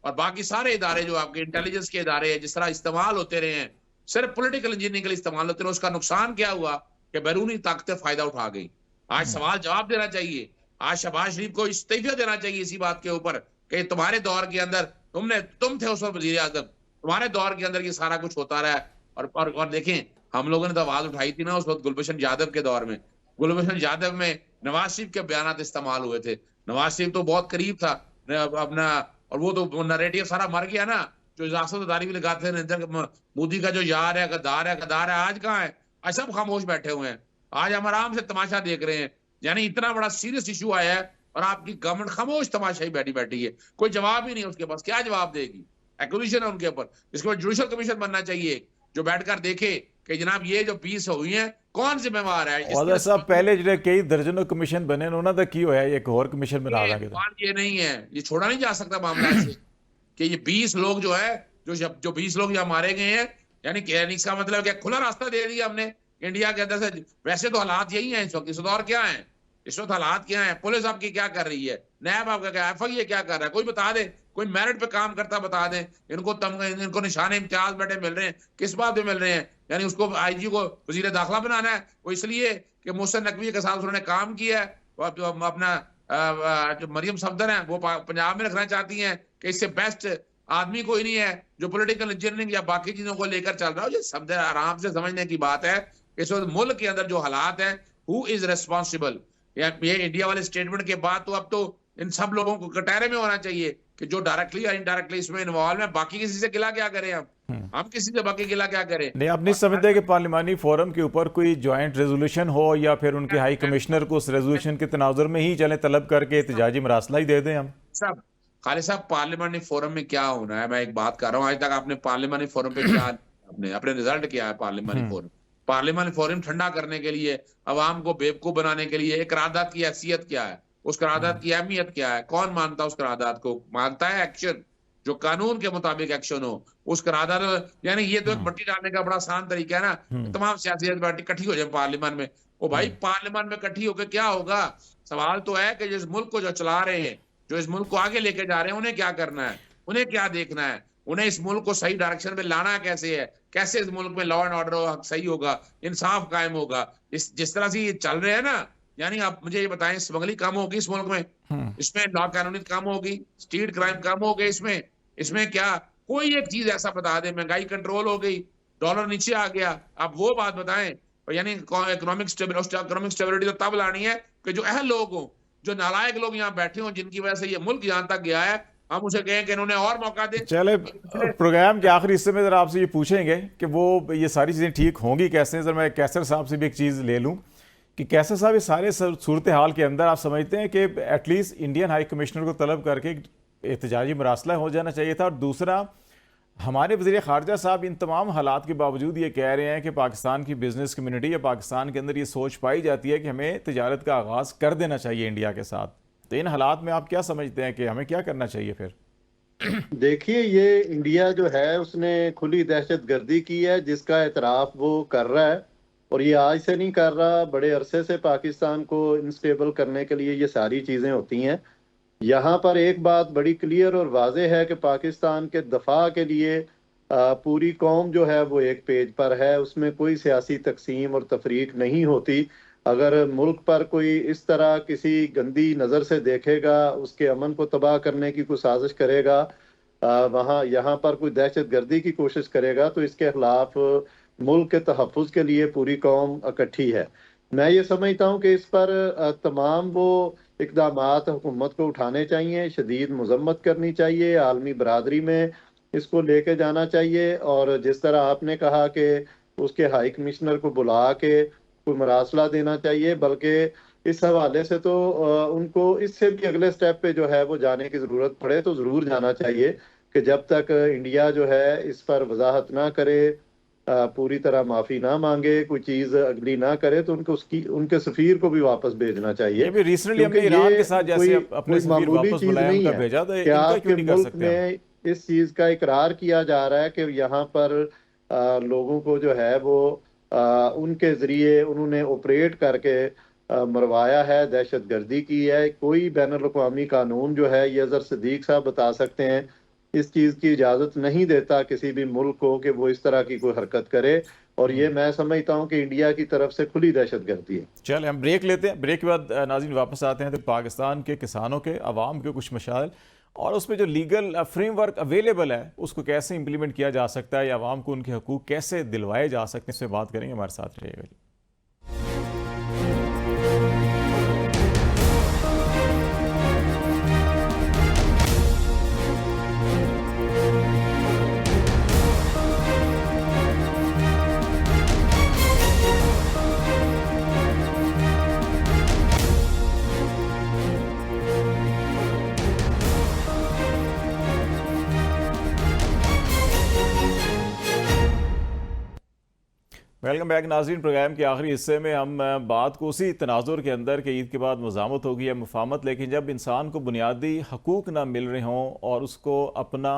और बाकी सारे इदारे जो आपके इंटेलिजेंस के इदारे हैं, जिस तरह इस्तेमाल होते रहे हैं, सिर्फ पॉलिटिकल इंजीनियरिंग के लिए इस्तेमाल होते रहे। उसका नुकसान क्या हुआ कि बैरूनी ताकतें फायदा उठा गई। आज सवाल जवाब देना चाहिए। आज शहबाज शरीफ को इस्तीफा देना चाहिए इसी बात के ऊपर कि तुम्हारे दौर के अंदर तुम थे उस वक्त वजीर आजम, तुम्हारे दौर के अंदर ये सारा कुछ होता रहा है। और देखें, हम लोगों ने तो आवाज उठाई थी ना उस वक्त गुलभूषण यादव के दौर में। गुलभूषण यादव में नवाज शरीफ के बयान इस्तेमाल हुए थे। नवाज शरीफ तो बहुत करीब था अपना, और वो तो नरेटिव सारा मर गया ना, जो इजाजतदारी भी लगाते थे नरेंद्र मोदी का जो यार है, गद्दार है, गद्दार है। आज कहाँ है? आज सब खामोश बैठे हुए हैं। आज हम आराम से तमाशा देख रहे हैं। यानी इतना बड़ा सीरियस इशू आया है और आपकी गवर्नमेंट खामोश तमाशा ही बैठी है। कोई जवाब ही नहीं उसके पास। क्या जवाब देगी? एक्विजिशन है उनके ऊपर। इसके बाद जुडिशल कमीशन बनना चाहिए जो बैठकर देखे कि जनाब ये जो 20 हुई है कौन जिम्मेवार है। और साहब पहले जो कई दर्जनों कमीशन बने उन्होंने तो की हुआ है, एक और कमीशन बना रहा है। ये नहीं है, ये छोड़ा नहीं जा सकता मामला से कि ये 20 लोग जो है जो 20 लोग यहाँ मारे गए हैं, यानी इसका मतलब क्या खुला रास्ता दे दिया हमने इंडिया के अंदर से। वैसे तो हालात यही हैं इस वक्त। इस वक्त और क्या है? इस वक्त हालात क्या है? पुलिस आपकी क्या कर रही है? नैब आपका क्या, FIA क्या कर रहा है? कोई बता दे, कोई मेरिट पे काम करता बता दे। इनको निशाने इम्तियाज बैठे मिल रहे हैं, किस बात पे मिल रहे हैं? यानी उसको IG को वजीर दाखिला बनाना है, वो इसलिए कि मोहसिन नकवी के साथ उन्होंने काम किया है। अपना जो मरियम सफदर है वो पंजाब में रखना चाहती हैं कि इससे बेस्ट आदमी कोई नहीं है जो पॉलिटिकल इंजीनियरिंग या बाकी चीजों को लेकर चल रहा हो। ये समझे, आराम से समझने की बात है। इस वक्त मुल्क के अंदर जो हालात है, हु इज रिस्पॉन्सिबल? ये इंडिया वाले स्टेटमेंट के बाद तो अब तो इन सब लोगों को कटहरे में होना चाहिए कि जो डायरेक्टली या इनडायरेक्टली इसमें इन्वॉल्व है। बाकी किसी से गिला क्या करें? हम किसी से बाकी गिला क्या करें? नहीं, आप नहीं समझते कि पार्लिमानी फोरम के ऊपर कोई ज्वाइंट रेजोल्यूशन हो या फिर उनके हाई कमिश्नर को उस रेजोल्यूशन के तनाजुर में ही चले तलब करके एहतजाजी मरासला ही दे दें हम? सब खालिद साहब, पार्लियामानी फोरम में क्या होना है? मैं एक बात कर रहा हूँ, आज तक आपने पार्लियामानी फोरम पे क्या आपने अपने रिजल्ट किया है? पार्लियामानी फोरम ठंडा करने के लिए, अवाम को बेवकूफ बनाने के लिए एक करारदाद की हैसियत क्या है? उस करारदाद की अहमियत क्या है? कौन मानता है उस करारदाद को? मानता है एक्शन जो कानून के मुताबिक एक्शन हो उस करारदाद। यानी ये तो एक मट्टी डालने का बड़ा आसान तरीका है ना। तमाम सियासी पार्टी इकट्ठी हो जाए पार्लियामान में। ओ भाई, पार्लियामान में इकट्ठी होकर क्या होगा? सवाल तो है कि जिस मुल्क को जो चला रहे हैं, जो इस मुल्क को आगे लेके जा रहे हैं, उन्हें क्या करना है? उन्हें क्या देखना है? उन्हें इस मुल्क को सही डायरेक्शन में लाना कैसे है? कैसे इस मुल्क में लॉ एंड ऑर्डर सही होगा, इंसाफ कायम होगा? जिस तरह से ये चल रहे हैं ना, यानी आप मुझे ये बताएं, स्मगलिंग कम होगी इस मुल्क में? इसमें लॉ कानूनियत कम होगी? स्ट्रीट क्राइम कम हो गए? इसमें क्या कोई एक चीज ऐसा बता दे? महंगाई कंट्रोल हो गई, डॉलर नीचे आ गया, आप वो बात बताएं। यानी इकोनॉमिक स्टेबिलिटी तो तब लानी है कि जो अहल लोग हों, जो नालायक लोग यहाँ बैठे हों, जिनकी वजह से ये मुल्क यहाँ तक गया है, हम उसे कहें कि इन्होंने और मौका दे। चले प्रोग्राम के आखिरी हिस्से में जरा आपसे ये पूछेंगे कि वो ये सारी चीज़ें ठीक होंगी कैसे। जरा मैं कैसर साहब से भी एक चीज़ ले लूँ कि कैसर साहब, ये सारे सूरत हाल के अंदर आप समझते हैं कि एटलीस्ट इंडियन हाई कमिश्नर को तलब करके एहतजाजी मरासला हो जाना चाहिए था? और दूसरा, हमारे वज़ीर ख़ारजा साहब इन तमाम हालात के बावजूद ये कह रहे हैं कि पाकिस्तान की बिज़नेस कम्युनिटी या पाकिस्तान के अंदर ये सोच पाई जाती है कि हमें तिजारत का आगाज़ कर देना चाहिए इंडिया के साथ। तो इन हालात में आप क्या समझते हैं कि हमें क्या करना चाहिए फिर? देखिए, ये इंडिया जो है उसने खुली दहशतगर्दी की है जिसका एतराफ़ वो कर रहा है, और ये आज से नहीं कर रहा। बड़े अरसे से पाकिस्तान को इनस्टेबल करने के लिए ये सारी चीज़ें होती हैं। यहाँ पर एक बात बड़ी क्लियर और वाज़ेह है कि पाकिस्तान के दफा के लिए पूरी कौम जो है वो एक पेज पर है, उसमें कोई सियासी तकसीम और तफरीक नहीं होती। अगर मुल्क पर कोई इस तरह किसी गंदी नज़र से देखेगा, उसके अमन को तबाह करने की कोई साजिश करेगा, वहाँ यहाँ पर कोई दहशतगर्दी की कोशिश करेगा, तो इसके खिलाफ मुल्क के तहफ़्फ़ुज़ के लिए पूरी कौम इकट्ठी है। मैं ये समझता हूँ कि इस पर तमाम वो इक़दामात हुकूमत को उठाने चाहिए, शदीद मज़म्मत करनी चाहिए, आलमी बरादरी में इसको लेके जाना चाहिए। और जिस तरह आपने कहा कि उसके हाई कमिश्नर को बुला के कोई मरासला देना चाहिए, बल्कि इस हवाले से तो उनको इससे भी अगले स्टेप पे जो है वो जाने की ज़रूरत पड़े तो ज़रूर जाना चाहिए कि जब तक इंडिया जो है इस पर वजाहत ना करे, पूरी तरह माफ़ी ना मांगे, कोई चीज़ अग्री ना करे, तो उनको उनके सफ़ीर को भी वापस भेजना चाहिए। ये भी रिसेंटली हमने क्योंकि ईरान के साथ कोई जैसे अपने सफ़ीर मामूली वापस चीज़ बुलाया, नहीं उनका है भेजा, तो कि इनका आपके क्यों नहीं कर मुल्क सकते हम? में इस चीज़ का इकरार किया जा रहा है कि यहाँ पर लोगों को जो है वो उनके ज़रिए उन्होंने ऑपरेट करके मरवाया है, दहशतगर्दी की है। कोई बैनुल-अक़वामी कानून जो है, ये अज़हर सिद्दीक़ साहब बता सकते हैं, इस चीज़ की इजाज़त नहीं देता किसी भी मुल्क को कि वो इस तरह की कोई हरकत करे। और ये मैं समझता हूँ कि इंडिया की तरफ से खुली दहशतगर्दी है। चलें हम ब्रेक लेते हैं, ब्रेक के बाद नाज़रीन वापस आते हैं तो पाकिस्तान के किसानों के, अवाम के कुछ मशाइल और उसमें जो लीगल फ्रेमवर्क अवेलेबल है उसको कैसे इंप्लीमेंट किया जा सकता है या अवाम को उनके हकूक़ कैसे दिलवाए जा सकते हैं, इस पर बात करेंगे। हमारे साथ रहिएगा। वेलकम बैक नाज़रीन। प्रोग्राम के आखिरी हिस्से में हम बात को उसी तनाजुर के अंदर कि ईद के बाद मज़ामत होगी या मुफाहमत, लेकिन जब इंसान को बुनियादी हकूक़ ना मिल रहे हों और उसको अपना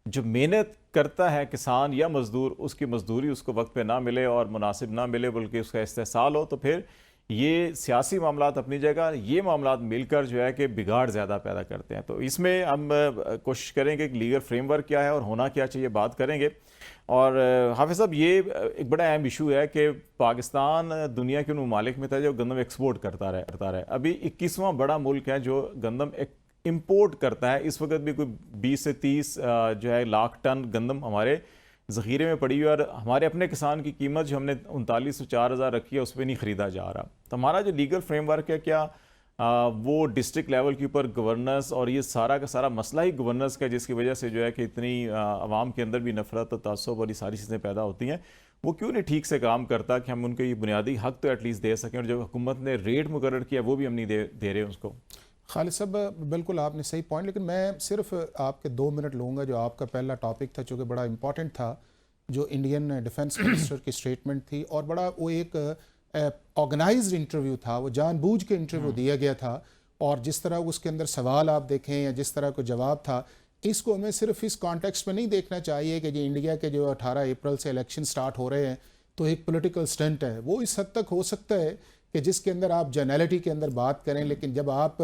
जो मेहनत करता है किसान या मज़दूर, उसकी मज़दूरी उसको वक्त पे ना मिले और मुनासिब ना मिले बल्कि उसका इस्तेहसाल हो, तो फिर ये सियासी मामलात अपनी जगह, ये मामलात मिलकर जो है कि बिगाड़ ज़्यादा पैदा करते हैं। तो इसमें हम कोशिश करेंगे कि लीगल फ्रेमवर्क क्या है और होना क्या चाहिए, बात करेंगे। और हाफिज़ साहब, ये एक बड़ा अहम इशू है कि पाकिस्तान दुनिया के उन ममालिक में था जो गंदम एक्सपोर्ट करता रहे। अभी 21वां बड़ा मुल्क है जो गंदम इम्पोर्ट करता है। इस वक्त भी कोई 20 से 30 जो है लाख टन गंदम हमारे ज़ख़ीरे में पड़ी हुई है और हमारे अपने किसान की कीमत जो हमने 39 से 4,000 रखी है उस पर नहीं ख़रीदा जा रहा। तो हमारा जो लीगल फ्रेमवर्क है, क्या वो डिस्ट्रिक्ट लेवल के ऊपर गवर्नेंस और ये सारा का सारा मसला ही गवर्नेंस का, जिसकी वजह से जो है कि इतनी आवाम के अंदर भी नफरत और तअस्सुब और ये सारी चीज़ें पैदा होती हैं, वो क्यों नहीं ठीक से काम करता कि हम उनको ये बुनियादी हक तो एटलीस्ट दे सकें। और जो हुकूमत ने रेट मुकर्रर किया वो भी हम नहीं दे रहे उसको। खालिद साहब, बिल्कुल आपने सही पॉइंट, लेकिन मैं सिर्फ आपके 2 मिनट लूँगा। जो आपका पहला टॉपिक था चूँकि बड़ा इंपॉर्टेंट था, जो इंडियन डिफेंस मिनिस्टर की स्टेटमेंट थी और बड़ा वो एक ऑर्गेनाइज्ड इंटरव्यू था, वो जानबूझ के इंटरव्यू दिया गया था। और जिस तरह उसके अंदर सवाल आप देखें या जिस तरह का जवाब था, इसको हमें सिर्फ इस कॉन्टेक्स्ट में नहीं देखना चाहिए कि जो इंडिया के जो 18 अप्रैल से इलेक्शन स्टार्ट हो रहे हैं तो एक पॉलिटिकल स्टंट है। वो इस हद तक हो सकता है कि जिसके अंदर आप जनरलिटी के अंदर बात करें, लेकिन जब आप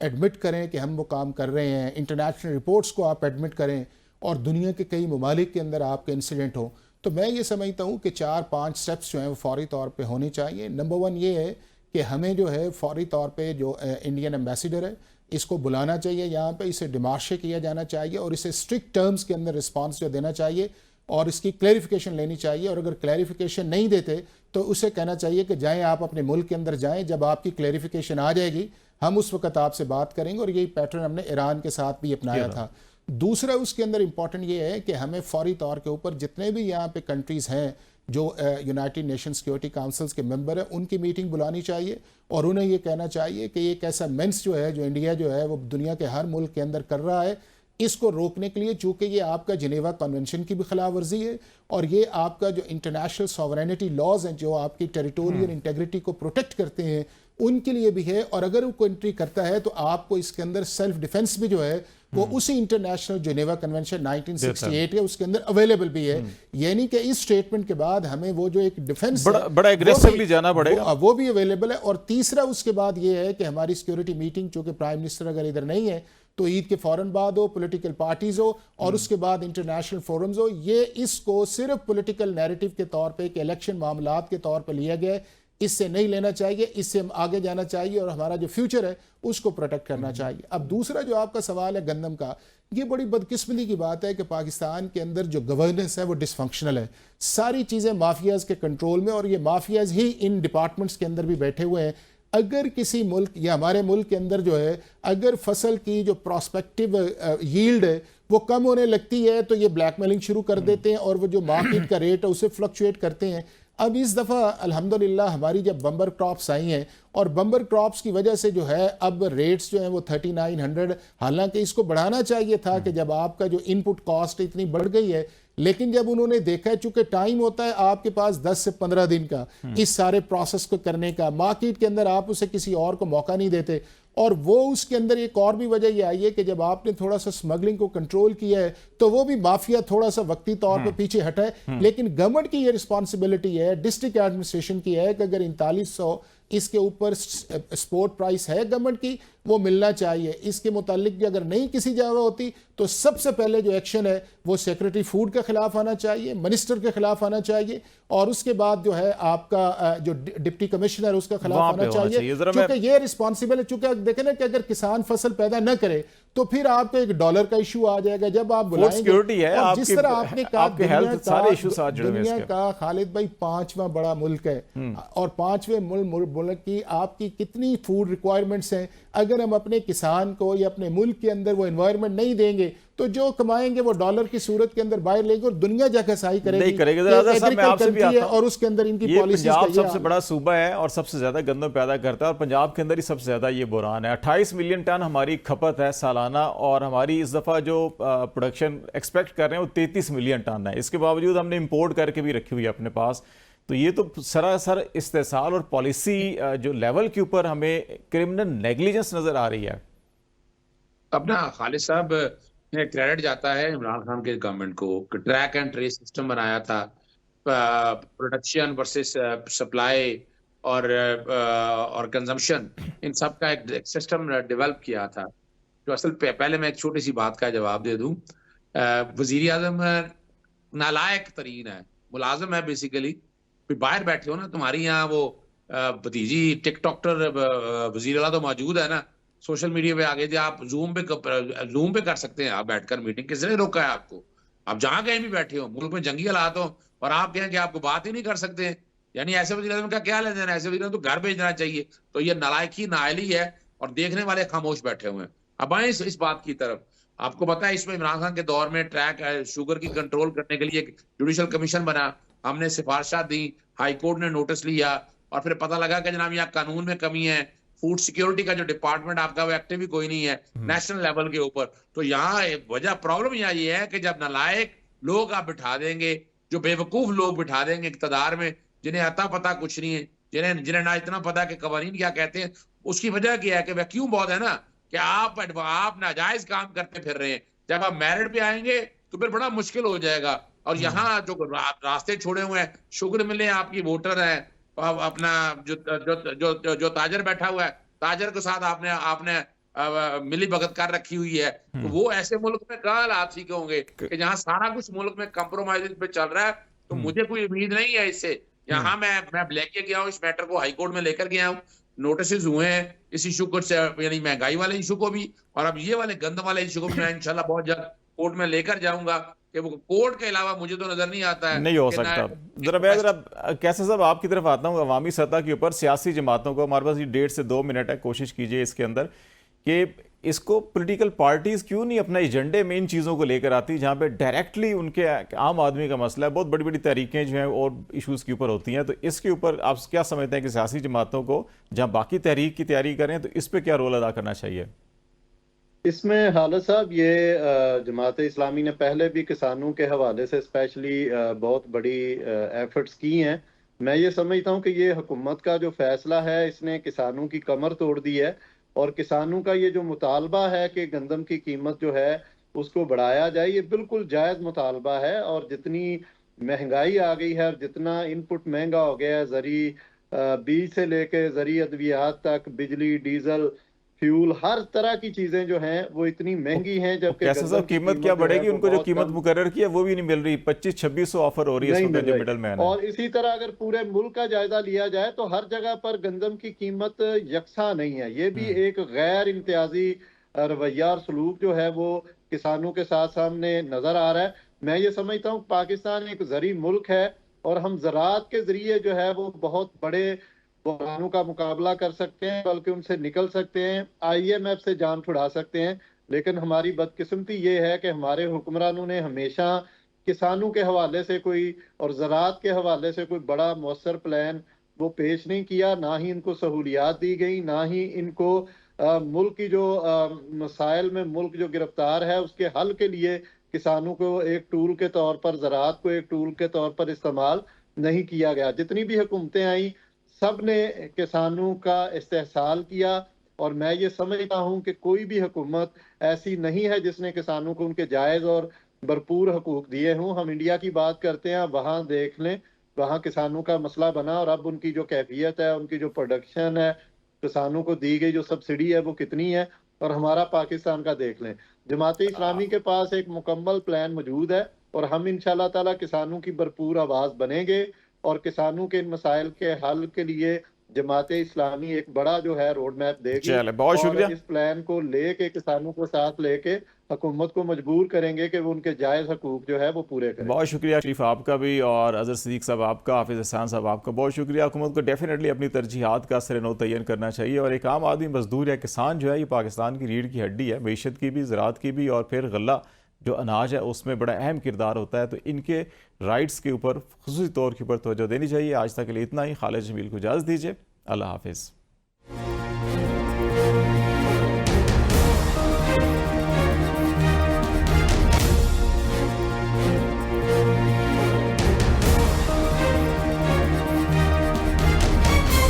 एडमिट करें कि हम वो काम कर रहे हैं, इंटरनेशनल रिपोर्ट्स को आप एडमिट करें और दुनिया के कई ममालिक के अंदर आपके इंसिडेंट हो, तो मैं ये समझता हूँ कि 4-5 स्टेप्स जो हैं वो फौरी तौर पे होने चाहिए। नंबर 1 ये है कि हमें जो है फौरी तौर पे जो इंडियन एम्बेसडर है इसको बुलाना चाहिए यहाँ पे, इसे डिमार्शे किया जाना चाहिए और इसे स्ट्रिक्ट टर्म्स के अंदर रिस्पांस जो देना चाहिए और इसकी क्लैरिफिकेशन लेनी चाहिए। और अगर क्लैरिफिकेशन नहीं देते तो उसे कहना चाहिए कि जाएँ आप अपने मुल्क के अंदर जाएँ, जब आपकी क्लैरिफिकेशन आ जाएगी हम उस वक्त आपसे बात करेंगे। और यही पैटर्न हमने ईरान के साथ भी अपनाया था। दूसरा उसके अंदर इंपॉर्टेंट ये है कि हमें फौरी तौर के ऊपर जितने भी यहाँ पे कंट्रीज़ हैं जो यूनाइटेड नेशन सिक्योरिटी काउंसिल्स के मेंबर हैं, उनकी मीटिंग बुलानी चाहिए और उन्हें ये कहना चाहिए कि एक ऐसा मेंस जो है जो इंडिया जो है वो दुनिया के हर मुल्क के अंदर कर रहा है, इसको रोकने के लिए, चूँकि ये आपका जिनेवा कन्वेंशन की भी खिलाफ वर्जी है और ये आपका जो इंटरनेशनल सॉवरेनिटी लॉज हैं जो आपकी टेरिटोरियल इंटेग्रिटी को प्रोटेक्ट करते हैं उनके लिए भी है। और अगर वो कंट्री करता है तो आपको इसके अंदर सेल्फ डिफेंस भी जो है वो उसी इंटरनेशनल जिनेवा कन्वेंशन 1968 है उसके अंदर अवेलेबल भी है। यानी कि इस स्टेटमेंट के बाद हमें वो जो एक डिफेंस बड़ा एग्रेसिवली जाना पड़ेगा, वो भी अवेलेबल है। और तीसरा उसके बाद ये है कि हमारी सिक्योरिटी मीटिंग, चूँकि प्राइम मिनिस्टर अगर इधर नहीं है तो ईद के फौरन बाद हो, पॉलिटिकल पार्टीज हो और उसके बाद इंटरनेशनल फोरम्स हो। ये इसको सिर्फ पॉलिटिकल नैरेटिव के तौर पे, एक इलेक्शन मामलात के तौर पे लिया गया है। इससे नहीं लेना चाहिए, इससे हम आगे जाना चाहिए और हमारा जो फ्यूचर है उसको प्रोटेक्ट करना चाहिए। अब दूसरा जो आपका सवाल है गंदम का, ये बड़ी बदकिस्मती की बात है कि पाकिस्तान के अंदर जो गवर्नेंस है वो डिसफंक्शनल है, सारी चीज़ें माफियाज के कंट्रोल में, और ये माफियाज ही इन डिपार्टमेंट्स के अंदर भी बैठे हुए हैं। अगर किसी मुल्क या हमारे मुल्क के अंदर जो है अगर फसल की जो प्रॉस्पेक्टिव यील्ड है वो कम होने लगती है तो ये ब्लैकमेलिंग शुरू कर देते हैं और वो जो मार्केट का रेट है उसे फ्लक्चुएट करते हैं। अब इस दफ़ा अल्हम्दुलिल्लाह हमारी जब बम्बर क्रॉप्स आई हैं और बम्बर क्रॉप्स की वजह से जो है अब रेट्स जो हैं वो 3900, हालांकि इसको बढ़ाना चाहिए था कि जब आपका जो इनपुट कॉस्ट इतनी बढ़ गई है, लेकिन जब उन्होंने देखा है चूंकि टाइम होता है आपके पास 10 से 15 दिन का इस सारे प्रोसेस को करने का, मार्केट के अंदर आप उसे किसी और को मौका नहीं देते, और वो उसके अंदर एक और भी वजह ये आई है कि जब आपने थोड़ा सा स्मगलिंग को कंट्रोल किया है तो वो भी माफिया थोड़ा सा वक्ती तौर पे पीछे हटा है। लेकिन गवर्नमेंट की ये रिस्पॉन्सिबिलिटी है, डिस्ट्रिक्ट एडमिनिस्ट्रेशन की है कि अगर 3900 इसके ऊपर स्पोर्ट प्राइस है गवर्नमेंट की, वो मिलना चाहिए। इसके मुतालिक भी अगर नहीं किसी जगह होती तो सबसे पहले जो एक्शन है वो सेक्रेटरी फूड के खिलाफ आना चाहिए, मिनिस्टर के खिलाफ आना चाहिए, और उसके बाद जो है आपका जो डिप्टी कमिश्नर उसका खिलाफ आना चाहिए, क्योंकि ये रिस्पॉन्सिबल है। चूंकि देखें ना कि अगर किसान फसल पैदा न करे तो फिर आपको एक डॉलर का इशू आ जाएगा जब आप बुलाएंगे। है, और जिस तरह आपने कहा दुनिया का खालिद भाई 5वां बड़ा मुल्क है और 5वें मुल्क की आपकी कितनी फूड रिक्वायरमेंट्स हैं, अगर हम अपने किसान को या अपने मुल्क के अंदर वो एनवायरनमेंट नहीं देंगे तो जो कमाएंगे वो डॉलर की सूरत के अंदर बाहर लेंगे और दुनिया जाकर सही करेगी। और उसके अंदर इनकी पॉलिसी, पंजाब सबसे बड़ा सूबा है और सबसे ज्यादा गंदम पैदा करता है और पंजाब के अंदर ही सबसे ज्यादा ये बुरान है। 28 मिलियन टन हमारी खपत है सालाना और हमारी इस दफा जो प्रोडक्शन एक्सपेक्ट कर रहे हैं वो 33 मिलियन टन है। इसके बावजूद हमने इंपोर्ट करके भी रखी हुई है अपने पास। तो ये तो सरासर इस्तेसाल और पॉलिसी जो लेवल के ऊपर हमें क्रिमिनल नेग्लिजेंस नजर आ रही है। अब ना खालिद साहब क्रेडिट जाता है इमरान खान के गवर्नमेंट को, ट्रैक एंड ट्रेस सिस्टम बनाया था, प्रोडक्शन वर्सेस सप्लाई और कंजम्पशन, इन सब का एक सिस्टम डेवलप किया था। जो असल पहले मैं एक छोटी सी बात का जवाब दे दूं, वजीर आजम नालायक तरीन है, मुलाजिम है बेसिकली। बाहर बैठे हो ना, तुम्हारी यहाँ वो भतीजी टिकटॉकर वजीर आला तो मौजूद है ना, सोशल मीडिया पे आगे आप जूम पे कर सकते हैं, आप बैठकर मीटिंग, किसने रोका है आपको? आप जहां कहीं भी बैठे हो, मुल्क में जंगी हालात हो और आप कहें कि आपको बात ही नहीं कर सकते, यानी ऐसे वजीर आज़म का क्या लेना देना? ऐसे वजीर तो घर भेजना चाहिए। तो ये नालायकी नाअहली है और देखने वाले खामोश बैठे हुए हैं। अब आए इस बात की तरफ। आपको पता है इसमें इमरान खान के दौर में ट्रैक शुगर की कंट्रोल करने के लिए एक जुडिशल कमीशन बना, हमने सिफारिशा दी, हाई कोर्ट ने नोटिस लिया और फिर पता लगा कि जनाब यहाँ कानून में कमी है, फूड सिक्योरिटी का जो डिपार्टमेंट आपका वो एक्टिव ही कोई नहीं है नेशनल लेवल के ऊपर। तो यहाँ वजह प्रॉब्लम यहाँ ये है कि जब नालायक लोग आप बिठा देंगे, जो बेवकूफ लोग बिठा देंगे इक़्तिदार में, जिन्हें अता पता कुछ नहीं है, जिन्हें ना इतना पता कि कवानीन क्या कहते हैं, उसकी वजह क्या है कि वह क्यों बहुत है ना कि आप नाजायज काम करते फिर रहे हैं। जब आप मेरिट पे आएंगे तो फिर बड़ा मुश्किल हो जाएगा। और यहाँ जो रास्ते छोड़े हुए हैं, शुगर मिले आपकी वोटर है, अपना जो ताजर बैठा हुआ है, ताजर के साथ आपने मिली भगत कर रखी हुई है। तो वो ऐसे मुल्क में कहाँ हालात ठीक होंगे कि जहाँ सारा कुछ मुल्क में कंप्रोमाइज पे चल रहा है। तो मुझे कोई उम्मीद नहीं है इससे। यहाँ मैं लेके गया हूँ, इस मैटर को हाई कोर्ट में लेकर गया हूँ, नोटिस हुए हैं इस इशू को, यानी महंगाई वाले इशू को भी, और अब ये वाले गंद वाले इशू को भी मैं इंशाल्लाह बहुत जल्द कोर्ट में लेकर जाऊंगा। कि वो कोर्ट के अलावा मुझे तो नजर नहीं आता है, नहीं हो सकता। जरा मैं कैसे साहब आपकी तरफ आता हूँ, अवामी सतह के ऊपर सियासी जमातों को, हमारे पास ये 1.5 से 2 मिनट है, कोशिश कीजिए इसके अंदर कि इसको पॉलिटिकल पार्टीज क्यों नहीं अपने एजेंडे में इन चीज़ों को लेकर आती, जहाँ पे डायरेक्टली उनके आम आदमी का मसला है, बहुत बड़ी बड़ी तहरीकें जो हैं और इश्यूज़ के ऊपर होती हैं। तो इसके ऊपर आप क्या समझते हैं कि सियासी जमातों को जहाँ बाकी तहरीक की तैयारी करें तो इस पर क्या रोल अदा करना चाहिए? इसमें हालत साहब, ये जमात इस्लामी ने पहले भी किसानों के हवाले से स्पेशली बहुत बड़ी एफर्ट्स की हैं। मैं ये समझता हूँ कि ये हुकूमत का जो फैसला है इसने किसानों की कमर तोड़ दी है, और किसानों का ये जो मुतालबा है कि गंदम की कीमत जो है उसको बढ़ाया जाए, ये बिल्कुल जायज़ मुतालबा है। और जितनी महंगाई आ गई है और जितना इनपुट महंगा हो गया है, जरी बीज से लेके जरी अद्वियात तक, बिजली, डीजल, फ्यूल, हर तरह की चीजें जो हैं वो इतनी महंगी हैं, जबकि कैसे साहब गंदम की कीमत क्या जो है बढ़ेगी? वो उनको जो बहुत कीमत कम मुकर्रर की है वो भी नहीं मिल रही। 2500-2600 ऑफर हो रही है नहीं इसमें मिल जो रही। मिडल मैन है। और इसी तरह अगर पूरे मुल्क का जायजा लिया जाए तो हर जगह पर गंदम की कीमत यकसा नहीं है। ये भी एक गैर इम्तियाजी रवैया और सलूक जो है वो किसानों के साथ सामने नजर आ रहा है। मैं ये समझता हूँ पाकिस्तान एक ज़री मुल्क है और हम ज़राअत के जरिए जो है वो बहुत बड़े बहरानों का मुकाबला कर सकते हैं, बल्कि उनसे निकल सकते हैं, IMF से जान छुड़ा सकते हैं। लेकिन हमारी बदकिस्मती ये है कि हमारे हुक्मरानों ने हमेशा किसानों के हवाले से कोई और ज़राअत के हवाले से कोई बड़ा मौसर प्लान वो पेश नहीं किया, ना ही इनको सहूलियात दी गई, ना ही इनको मुल्क की जो मसाइल में मुल्क जो गिरफ्तार है उसके हल के लिए किसानों को एक टूल के तौर पर, ज़राअत को एक टूल के तौर पर इस्तेमाल नहीं किया गया। जितनी भी हुकूमतें आई सब ने किसानों का इस्तेहसाल किया, और मैं ये समझता हूँ कि कोई भी हुकूमत ऐसी नहीं है जिसने किसानों को उनके जायज़ और भरपूर हकूक दिए हों। हम इंडिया की बात करते हैं, वहाँ देख लें, वहाँ किसानों का मसला बना और अब उनकी जो कैफियत है, उनकी जो प्रोडक्शन है, किसानों को दी गई जो सब्सिडी है वो कितनी है, और हमारा पाकिस्तान का देख लें। जमाते इस्लामी के पास एक मुकम्मल प्लान मौजूद है और हम इंशाल्लाह ताला किसानों की भरपूर आवाज़ बनेंगे और किसानों के इन मसाइल के हल के लिए जमाते इस्लामी एक बड़ा जो है रोड मैप देगी चले, बहुत और शुक्रिया। इस प्लान को लेके किसानों को साथ लेके हुकूमत को मजबूर करेंगे कि वो उनके जायज़ हकूक जो है वो पूरे करें। बहुत शुक्रिया शरीफ आपका भी, और अजहर सिद्दीक साहब आपका, हाफिज एहसान साहब आपका बहुत शुक्रिया। हुकूमत को डेफिनेटली अपनी तरजीहात का असर नौ तयन करना चाहिए, और एक आम आदमी मजदूर या किसान जो है ये पाकिस्तान की रीढ़ की हड्डी है, मीशत की भी, ज़राअत की भी, और फिर गल्ला जो अनाज है उसमें बड़ा अहम किरदार होता है। तो इनके राइट्स के ऊपर खुसूसी तौर के ऊपर तवज्जो देनी चाहिए। आज तक के लिए इतना ही। खालिद जमील को इजाज़त दीजिए। अल्लाह हाफिज़।